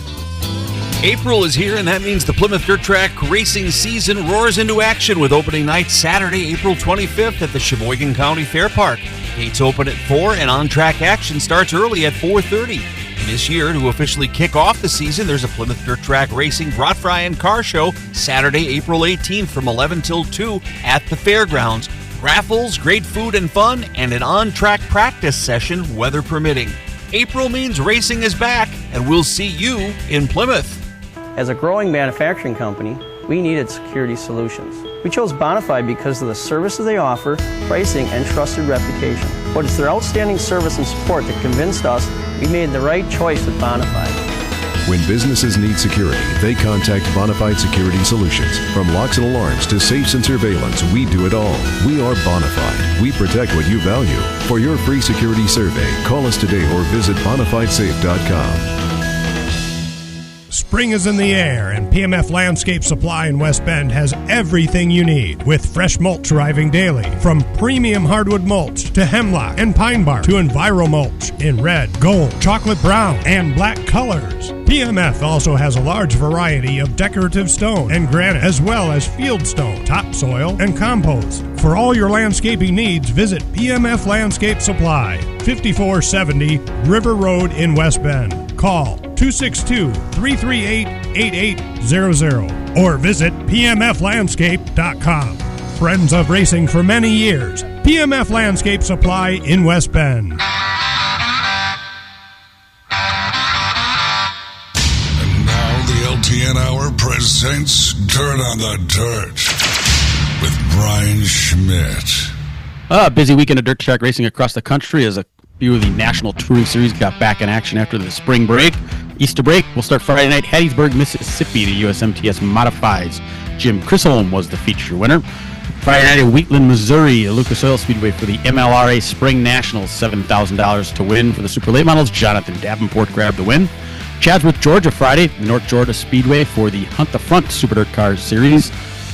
April is here, and that means the Plymouth Dirt Track racing season roars into action with opening night Saturday, April 25th at the Sheboygan County Fair Park. Gates open at 4 and on-track action starts early at 4:30. This year, to officially kick off the season, there's a Plymouth Dirt Track Racing Brat Fry and Car Show Saturday, April 18th from 11 till 2 at the fairgrounds. Raffles, great food and fun, and an on-track practice session, weather permitting. April means racing is back, and we'll see you in Plymouth. As a growing manufacturing company, we needed security solutions. We chose Bonafide because of the services they offer, pricing, and trusted reputation. But it's their outstanding service and support that convinced us we made the right choice with Bonafide. When businesses need security, they contact Bonafide Security Solutions. From locks and alarms to safes and surveillance, we do it all. We are Bonafide. We protect what you value. For your free security survey, call us today or visit bonafidesafe.com. Spring is in the air, and PMF Landscape Supply in West Bend has everything you need, with fresh mulch arriving daily. From premium hardwood mulch to hemlock and pine bark to Enviro mulch in red, gold, chocolate brown, and black colors. PMF also has a large variety of decorative stone and granite, as well as field stone, topsoil, and compost. For all your landscaping needs, visit PMF Landscape Supply, 5470 River Road in West Bend. Call 262-338-8800 or visit pmflandscape.com. Friends of racing for many years. PMF Landscape Supply in West Bend. And now the LTN Hour presents Dirt on the Dirt with Brian Schmidt. Busy weekend of dirt track racing across the country as a few of the National Touring Series got back in action after the spring break. Easter break will start Friday night. Hattiesburg, Mississippi, the USMTS Modifieds. Jim Chisholm was the feature winner. Friday night in Wheatland, Missouri, Lucas Oil Speedway for the MLRA Spring Nationals. $7,000 to win for the super late models. Jonathan Davenport grabbed the win. Chadsworth, Georgia, Friday, North Georgia Speedway for the Hunt the Front Super Dirt Cars Series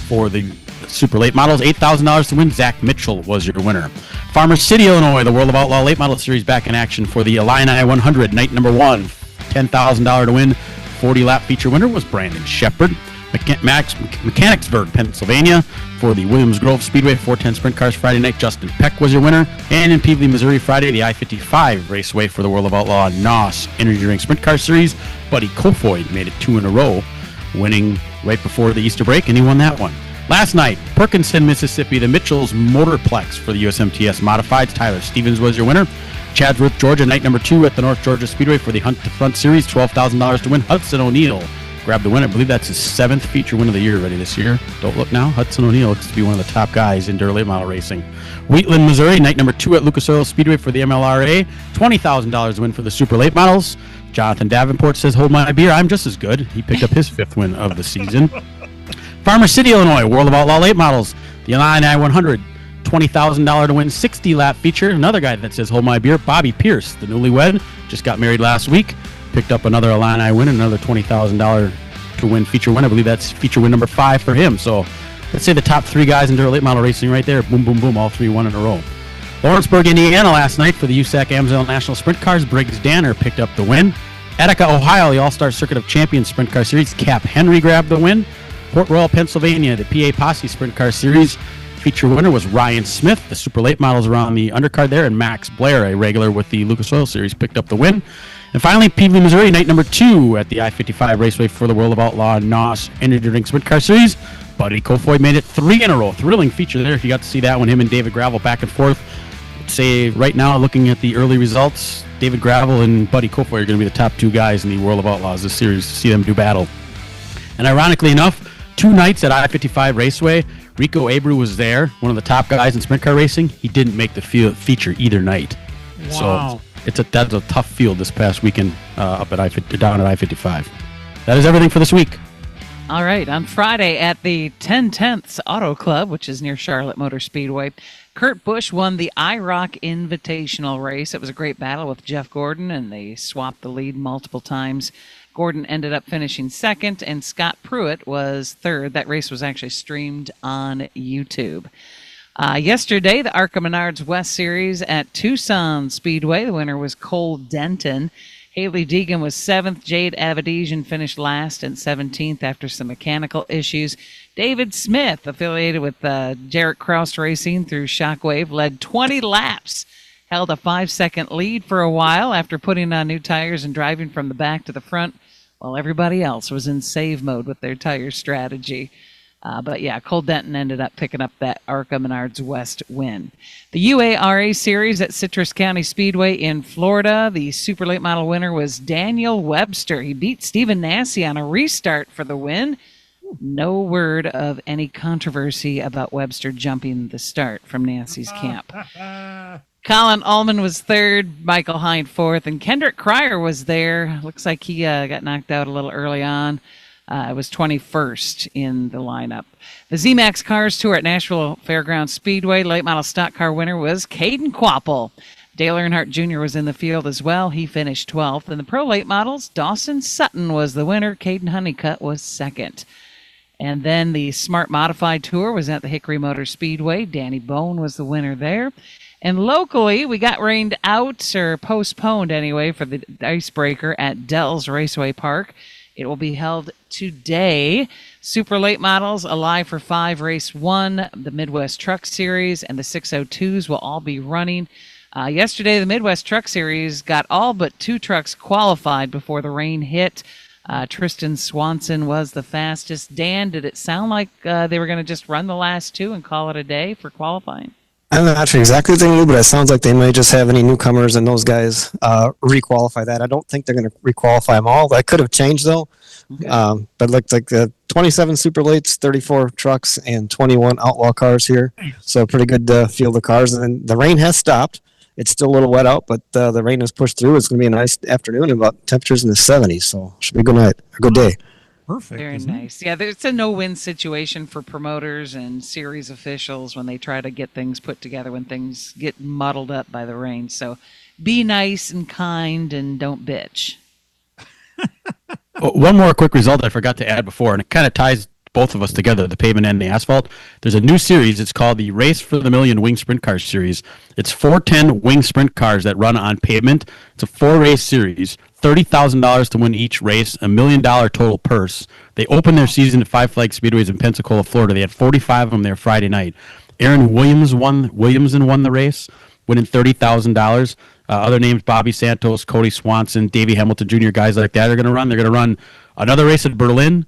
for the super late models. $8,000 to win. Zach Mitchell was your winner. Farmers City, Illinois, the World of Outlaw Late Model Series back in action for the Illini 100, night number 1. $10,000 to win. 40-lap feature winner was Brandon Shepard. Mechanicsburg, Pennsylvania for the Williams Grove Speedway 410 Sprint Cars Friday night. Justin Peck was your winner. And in Peabody, Missouri, Friday, the I-55 Raceway for the World of Outlaw NOS Energy Drink Sprint Car Series. Buddy Kofoid made it 2 in a row, winning right before the Easter break, and he won that one. Last night, Perkinston, Mississippi, the Mitchells Motorplex for the USMTS Modifieds. Tyler Stevens was your winner. Chadsworth, Georgia, night number 2 at the North Georgia Speedway for the Hunt to Front Series. $12,000 to win. Hudson O'Neill grabbed the win. I believe that's his 7th feature win of the year already this year. Don't look now. Hudson O'Neill looks to be one of the top guys in dirt late model racing. Wheatland, Missouri, night number 2 at Lucas Oil Speedway for the MLRA. $20,000 to win for the super late models. Jonathan Davenport says, hold my beer, I'm just as good. He picked up his 5th win of the season. Farmer City, Illinois, World of Outlaw Late Models. The Illini 100, $20,000 to win, 60-lap feature. Another guy that says, hold my beer, Bobby Pierce, the newlywed, just got married last week. Picked up another Illini win, another $20,000 to win feature win. I believe that's feature win number 5 for him. So let's say the top 3 guys in dirt late model racing right there. Boom, boom, boom, all 3 won in a row. Lawrenceburg, Indiana last night for the USAC Amsoil National Sprint Cars. Briggs Danner picked up the win. Attica, Ohio, the All-Star Circuit of Champions Sprint Car Series. Cap Henry grabbed the win. Port Royal, Pennsylvania, the PA Posse Sprint Car Series feature winner was Ryan Smith. The super late models are on the undercard there, and Max Blair, a regular with the Lucas Oil Series, picked up the win. And finally, Peavey, Missouri, night number 2 at the I-55 Raceway for the World of Outlaw NOS Energy Drink Sprint Car Series. Buddy Kofoid made it 3 in a row. Thrilling feature there. If you got to see that one, him and David Gravel back and forth. I'd say right now, looking at the early results, David Gravel and Buddy Kofoid are going to be the top 2 guys in the World of Outlaws this series to see them do battle. And ironically enough, 2 nights at I-55 Raceway, Rico Abreu was there, one of the top guys in sprint car racing. He didn't make the feature either night. Wow. So that's a tough field this past weekend down at I-55. That is everything for this week. All right. On Friday at the 10/10ths Auto Club, which is near Charlotte Motor Speedway, Kurt Busch won the IROC Invitational race. It was a great battle with Jeff Gordon, and they swapped the lead multiple times. Gordon ended up finishing second, and Scott Pruitt was third. That race was actually streamed on YouTube. Yesterday, the ARCA Menards West Series at Tucson Speedway. The winner was Cole Denton. Haley Deegan was 7th. Jade Avedizian finished last and 17th after some mechanical issues. David Smith, affiliated with Jarrett Krause Racing through Shockwave, led 20 laps. Held a 5-second lead for a while after putting on new tires and driving from the back to the front, while everybody else was in save mode with their tire strategy. But yeah, Cole Denton ended up picking up that ARCA Menards West win. The UARA Series at Citrus County Speedway in Florida, the super late model winner was Daniel Webster. He beat Stephen Nasse on a restart for the win. No word of any controversy about Webster jumping the start from Nasse's camp. Colin Allman was third, Michael Hind fourth, and Kendrick Cryer was there. Looks like he got knocked out a little early on. It was 21st in the lineup. The Z-Max Cars Tour at Nashville Fairgrounds Speedway, late model stock car winner was Caden Quapple. Dale Earnhardt Jr. was in the field as well. He finished 12th. In the pro late models, Dawson Sutton was the winner. Caden Honeycutt was second. And then the Smart Modified Tour was at the Hickory Motor Speedway. Danny Bone was the winner there. And locally, we got rained out, or postponed anyway, for the Icebreaker at Dells Raceway Park. It will be held today. Super late models, Alive for 5, Race 1, the Midwest Truck Series, and the 602s will all be running. Yesterday, the Midwest Truck Series got all but 2 trucks qualified before the rain hit. Tristan Swanson was the fastest. Dan, did it sound like they were going to just run the last 2 and call it a day for qualifying? I'm not sure exactly what they do, but it sounds like they may just have any newcomers and those guys requalify that. I don't think they're going to requalify them all. That could have changed, though. Okay. But looked like the 27 super lates, 34 trucks, and 21 outlaw cars here. So pretty good field of cars. And then the rain has stopped. It's still a little wet out, but the rain has pushed through. It's going to be a nice afternoon, about temperatures in the 70s. So should be a good night, a good day. Perfect. Very nice. Yeah, it's a no-win situation for promoters and series officials when they try to get things put together when things get muddled up by the rain. So be nice and kind and don't bitch. One more quick result I forgot to add before, and it kind of ties both of us together, the pavement and the asphalt. There's a new series. It's called the Race for the Million Wing Sprint Cars Series. It's 410 wing sprint cars that run on pavement. It's a 4-race series, $30,000 to win each race, $1 million total purse. They opened their season at Five Flag Speedways in Pensacola, Florida. They had 45 of them there Friday night. Aaron Williamson won the race, winning $30,000. Other names, Bobby Santos, Cody Swanson, Davey Hamilton Jr., guys like that are going to run. They're going to run another race at Berlin,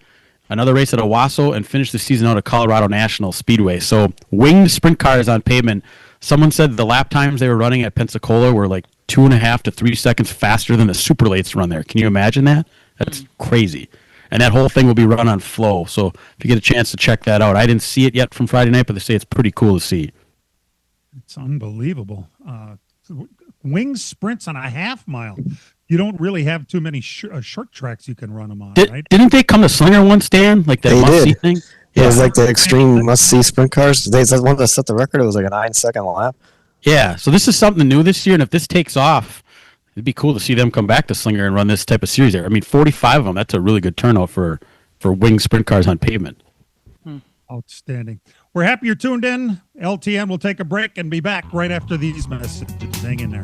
another race at Owasso, and finish the season out at Colorado National Speedway. So winged sprint cars on pavement. Someone said the lap times they were running at Pensacola were like 2.5 to 3 seconds faster than the super lates run there. Can you imagine that? That's crazy. And that whole thing will be run on flow. So if you get a chance to check that out. I didn't see it yet from Friday night, but they say it's pretty cool to see. It's unbelievable. Wing sprints on a half mile. You don't really have too many short tracks you can run them on, right? Didn't they come to Slinger once, Dan? Like that must-see thing? Yeah, it was like the extreme must-see sprint cars. They wanted to set the record. It was like a 9-second lap. Yeah, so this is something new this year, and if this takes off, it'd be cool to see them come back to Slinger and run this type of series there. I mean, 45 of them, that's a really good turnout for wing sprint cars on pavement. Outstanding. We're happy you're tuned in. LTN will take a break and be back right after these messages. Hang in there.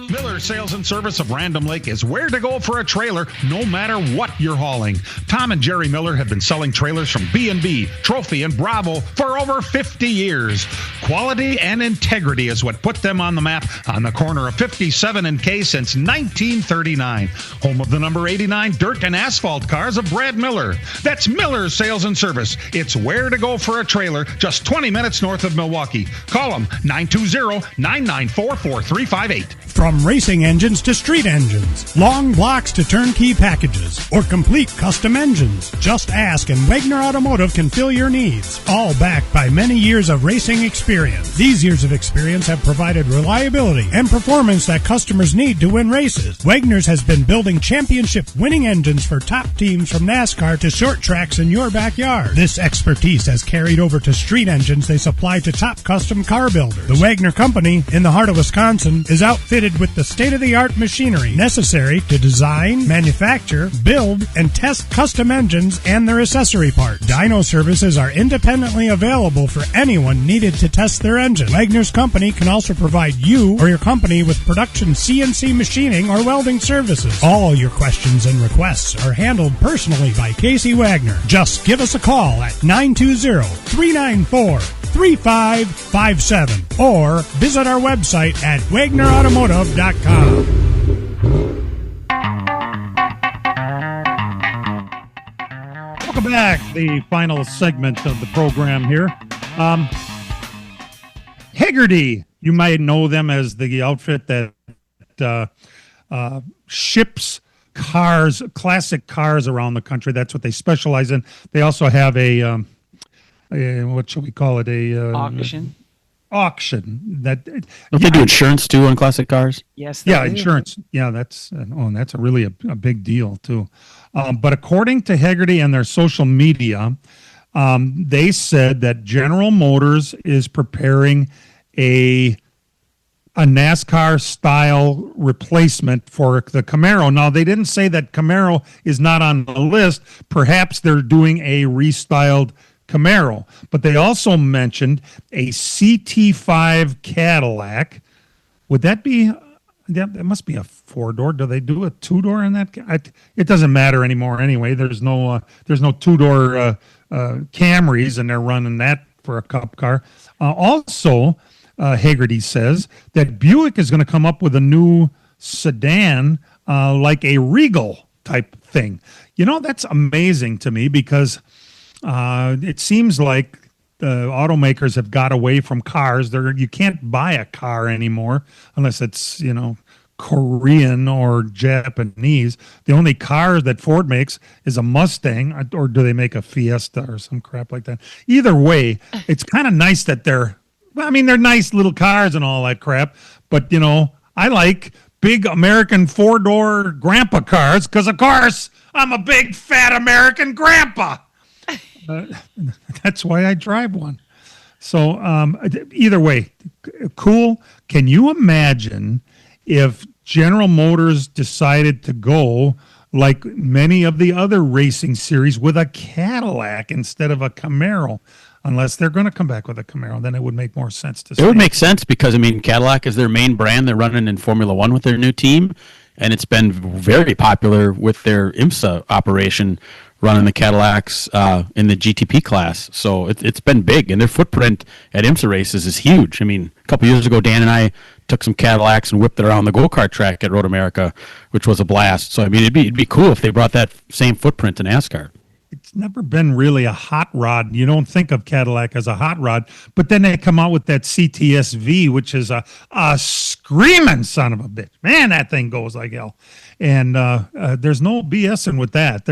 Miller Sales and Service of Random Lake is where to go for a trailer, no matter what you're hauling. Tom and Jerry Miller have been selling trailers from B&B, Trophy, and Bravo for over 50 years. Quality and integrity is what put them on the map on the corner of 57 and K since 1939. Home of the number 89 dirt and asphalt cars of Brad Miller. That's Miller Sales and Service. It's where to go for a trailer, just 20 minutes north of Milwaukee. Call them 920-994-4358. From racing engines to street engines, long blocks to turnkey packages, or complete custom engines, just ask and Wagner Automotive can fill your needs. All backed by many years of racing experience. These years of experience have provided reliability and performance that customers need to win races. Wagner's has been building championship-winning engines for top teams from NASCAR to short tracks in your backyard. This expertise has carried over to street engines they supply to top custom car builders. The Wagner Company, in the heart of Wisconsin, is outfitted with the state-of-the-art machinery necessary to design, manufacture, build, and test custom engines and their accessory parts. Dyno services are independently available for anyone needed to test their engine. Wagner's Company can also provide you or your company with production CNC machining or welding services. All your questions and requests are handled personally by Casey Wagner. Just give us a call at 920-394-3557 or visit our website at WagnerAutomotive.com. Welcome back. The final segment of the program here. Haggerty, you might know them as the outfit that ships cars, classic cars around the country. That's what they specialize in. They also have a what shall we call it? Auction. That don't they do insurance too on classic cars? Yes. Yeah, insurance. Yeah, that's a really a big deal too. But according to Haggerty and their social media, they said that General Motors is preparing a NASCAR style replacement for the Camaro. Now, they didn't say that Camaro is not on the list. Perhaps they're doing a restyled Camaro, but they also mentioned a CT5 Cadillac. Would that be? That must be a 4-door. Do they do a 2-door in that? It doesn't matter anymore. Anyway, there's no 2-door Camrys, and they're running that for a cup car. Also, Haggerty says that Buick is going to come up with a new sedan, like a Regal type thing. You know, that's amazing to me because it seems like the automakers have got away from cars. You can't buy a car anymore unless it's, Korean or Japanese. The only car that Ford makes is a Mustang, or do they make a Fiesta or some crap like that? Either way, it's kind of nice that they're nice little cars and all that crap, but, I like big American 4-door grandpa cars because, of course, I'm a big, fat American grandpa. That's why I drive one. So either way, cool. Can you imagine if General Motors decided to go like many of the other racing series with a Cadillac instead of a Camaro? Unless they're going to come back with a Camaro, then it would make more sense to say. It would make sense because, Cadillac is their main brand. They're running in Formula One with their new team, and it's been very popular with their IMSA operation running the Cadillacs in the GTP class. So it's been big, and their footprint at IMSA races is huge. A couple years ago, Dan and I took some Cadillacs and whipped it around the go-kart track at Road America, which was a blast. So, it'd be cool if they brought that same footprint to NASCAR. It's never been really a hot rod. You don't think of Cadillac as a hot rod, but then they come out with that CTSV, which is a screaming son of a bitch. Man, that thing goes like hell. And there's no BSing with that.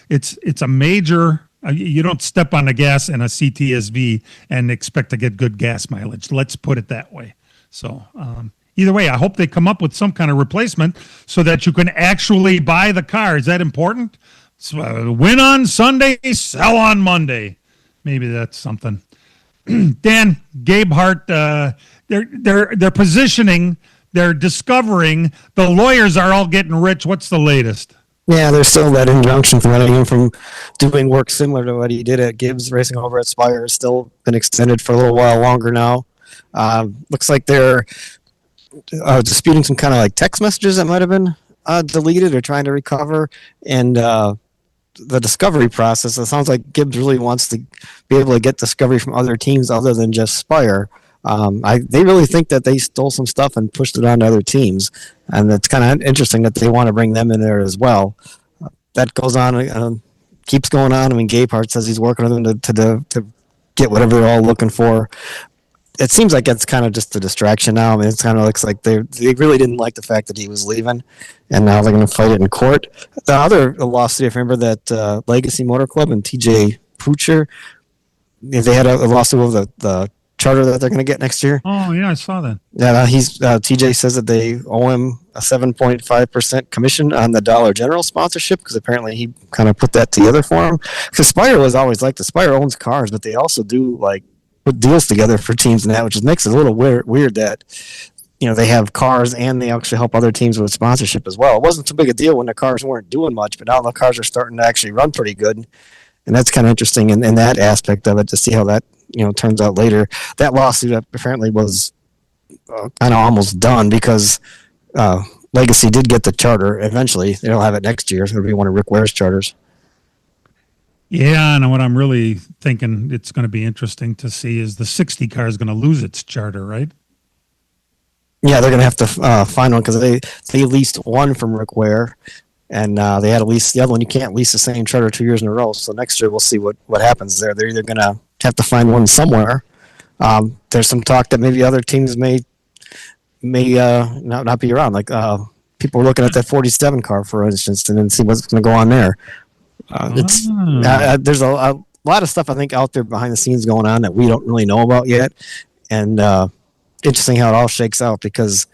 It's a major. You don't step on the gas in a CTSV and expect to get good gas mileage. Let's put it that way. So either way, I hope they come up with some kind of replacement so that you can actually buy the car. Is that important? So, win on Sunday, sell on Monday. Maybe that's something. Dan, Gabe Hart, they're positioning, they're discovering the lawyers are all getting rich. What's the latest? Yeah, there's still that injunction preventing him from doing work similar to what he did at Gibbs Racing over at Spire. Still been extended for a little while longer now. Looks like they're disputing some kind of like text messages that might have been deleted or trying to recover. And the discovery process, it sounds like Gibbs really wants to be able to get discovery from other teams other than just Spire. They really think that they stole some stuff and pushed it on to other teams. And it's kind of interesting that they want to bring them in there as well. That goes on, keeps going on. I mean, Gapehart says he's working with them to get whatever they're all looking for. It seems like it's kind of just a distraction now. I mean, it kind of looks like they really didn't like the fact that he was leaving, and now they're going to fight it in court. The other lawsuit, if you remember, that Legacy Motor Club and TJ Poocher, they had a lawsuit over the charter that they're going to get next year. Oh, yeah, I saw that. Yeah, TJ says that they owe him a 7.5% commission on the Dollar General sponsorship because apparently he kind of put that together for him. Because Spire was always like the Spire owns cars, but they also do like put deals together for teams and that, which makes it a little weird that they have cars and they actually help other teams with sponsorship as well. It wasn't too big a deal when the cars weren't doing much, but now the cars are starting to actually run pretty good, and that's kind of interesting in that aspect of it to see how that turns out later. That lawsuit apparently was kind of almost done because Legacy did get the charter eventually. They'll have it next year. It's going to be one of Rick Ware's charters. Yeah, and what I'm really thinking it's going to be interesting to see is the 60 car is going to lose its charter, right? Yeah, they're going to have to find one because they leased one from Rick Ware, and they had to lease the other one. You can't lease the same charter 2 years in a row. So next year we'll see what happens there. They're either going to have to find one somewhere. There's some talk that maybe other teams may not be around. Like people are looking at that 47 car, for instance, and then see what's going to go on there. There's a lot of stuff I think out there behind the scenes going on that we don't really know about yet, and interesting how it all shakes out because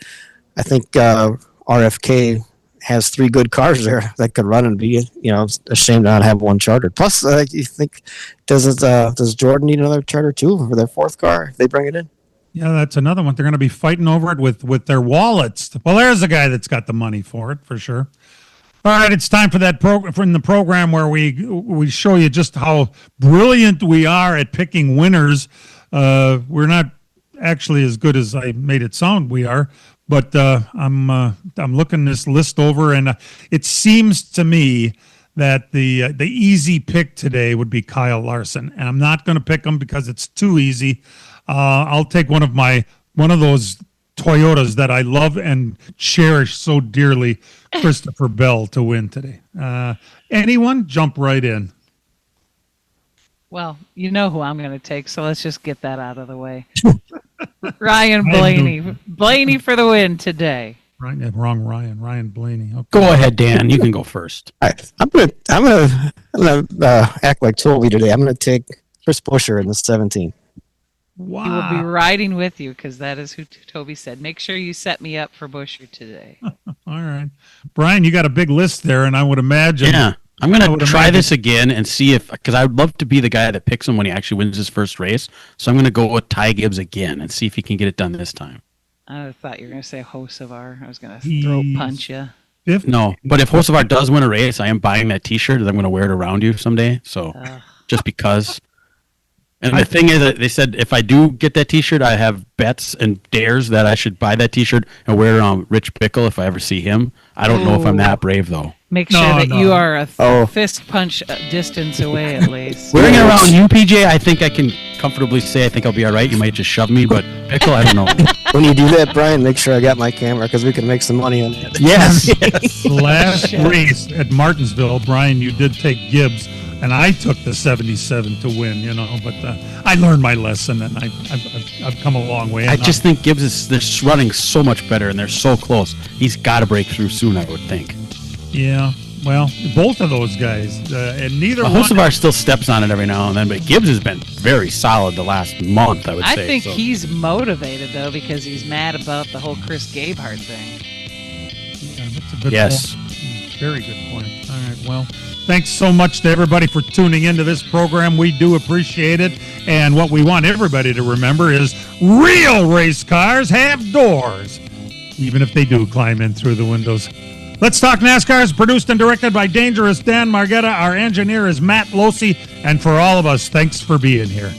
I think RFK has 3 good cars there that could run and be a shame to not have one chartered. Plus, you think does Jordan need another charter too for their 4th car if they bring it in? Yeah, that's another one. They're going to be fighting over it with their wallets. Well, there's a guy that's got the money for it for sure. All right, it's time for that from the program where we show you just how brilliant we are at picking winners. We're not actually as good as I made it sound we are, but I'm looking this list over, and it seems to me that the easy pick today would be Kyle Larson, and I'm not going to pick him because it's too easy. I'll take one of those Toyotas that I love and cherish so dearly, Christopher Bell, to win today. Anyone? Jump right in. Well, you know who I'm going to take, so let's just get that out of the way. Ryan Blaney. Blaney for the win today. Right, wrong Ryan. Ryan Blaney. Okay. Go ahead, Dan. You can go first. All right, I'm gonna act like Toby today. I'm gonna take Chris Buescher in the 17. Wow. He will be riding with you because that is who Toby said. Make sure you set me up for Buescher today. All right. Brian, you got a big list there, and I would imagine. Yeah. I'm going to try this again and see because I would love to be the guy that picks him when he actually wins his first race. So I'm going to go with Ty Gibbs again and see if he can get it done this time. I thought you were going to say Hocevar. I was going to throat punch you. No, but if Hocevar does win a race, I am buying that T-shirt and I'm going to wear it around you someday. So just because. And the thing is that they said if I do get that T-shirt, I have bets and dares that I should buy that T-shirt and wear it around Rich Pickle if I ever see him. I don't know if I'm that brave, though. Make sure that you are a fist punch distance away at least. Wearing it around you, PJ, I think I can comfortably say I think I'll be all right. You might just shove me, but Pickle, I don't know. When you do that, Brian, make sure I got my camera because we can make some money on it. Yes. Last race at Martinsville, Brian, you did take Gibbs. And I took the 77 to win, but I learned my lesson, and I've come a long way. I just think Gibbs they're running so much better, and they're so close. He's got to break through soon, I would think. Yeah, well, both of those guys, and neither one. Hocevar still steps on it every now and then, but Gibbs has been very solid the last month, I would say. I think he's motivated, though, because he's mad about the whole Chris Gabehart thing. Yeah, that's a good point. Very good point. All right, well. Thanks so much to everybody for tuning into this program. We do appreciate it. And what we want everybody to remember is real race cars have doors, even if they do climb in through the windows. Let's Talk NASCAR is produced and directed by Dangerous Dan Margetta. Our engineer is Matt Losey. And for all of us, thanks for being here.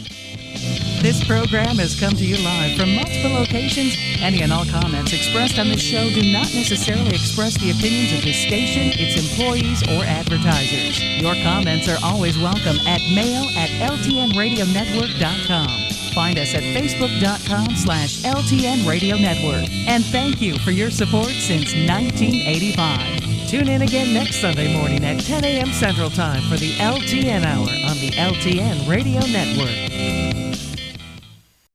This program has come to you live from multiple locations. Any and all comments expressed on this show do not necessarily express the opinions of this station, its employees, or advertisers. Your comments are always welcome at mail@ltnradionetwork.com. Find us at facebook.com/LTN Radio Network. And thank you for your support since 1985. Tune in again next Sunday morning at 10 a.m. Central Time for the LTN Hour on the LTN Radio Network.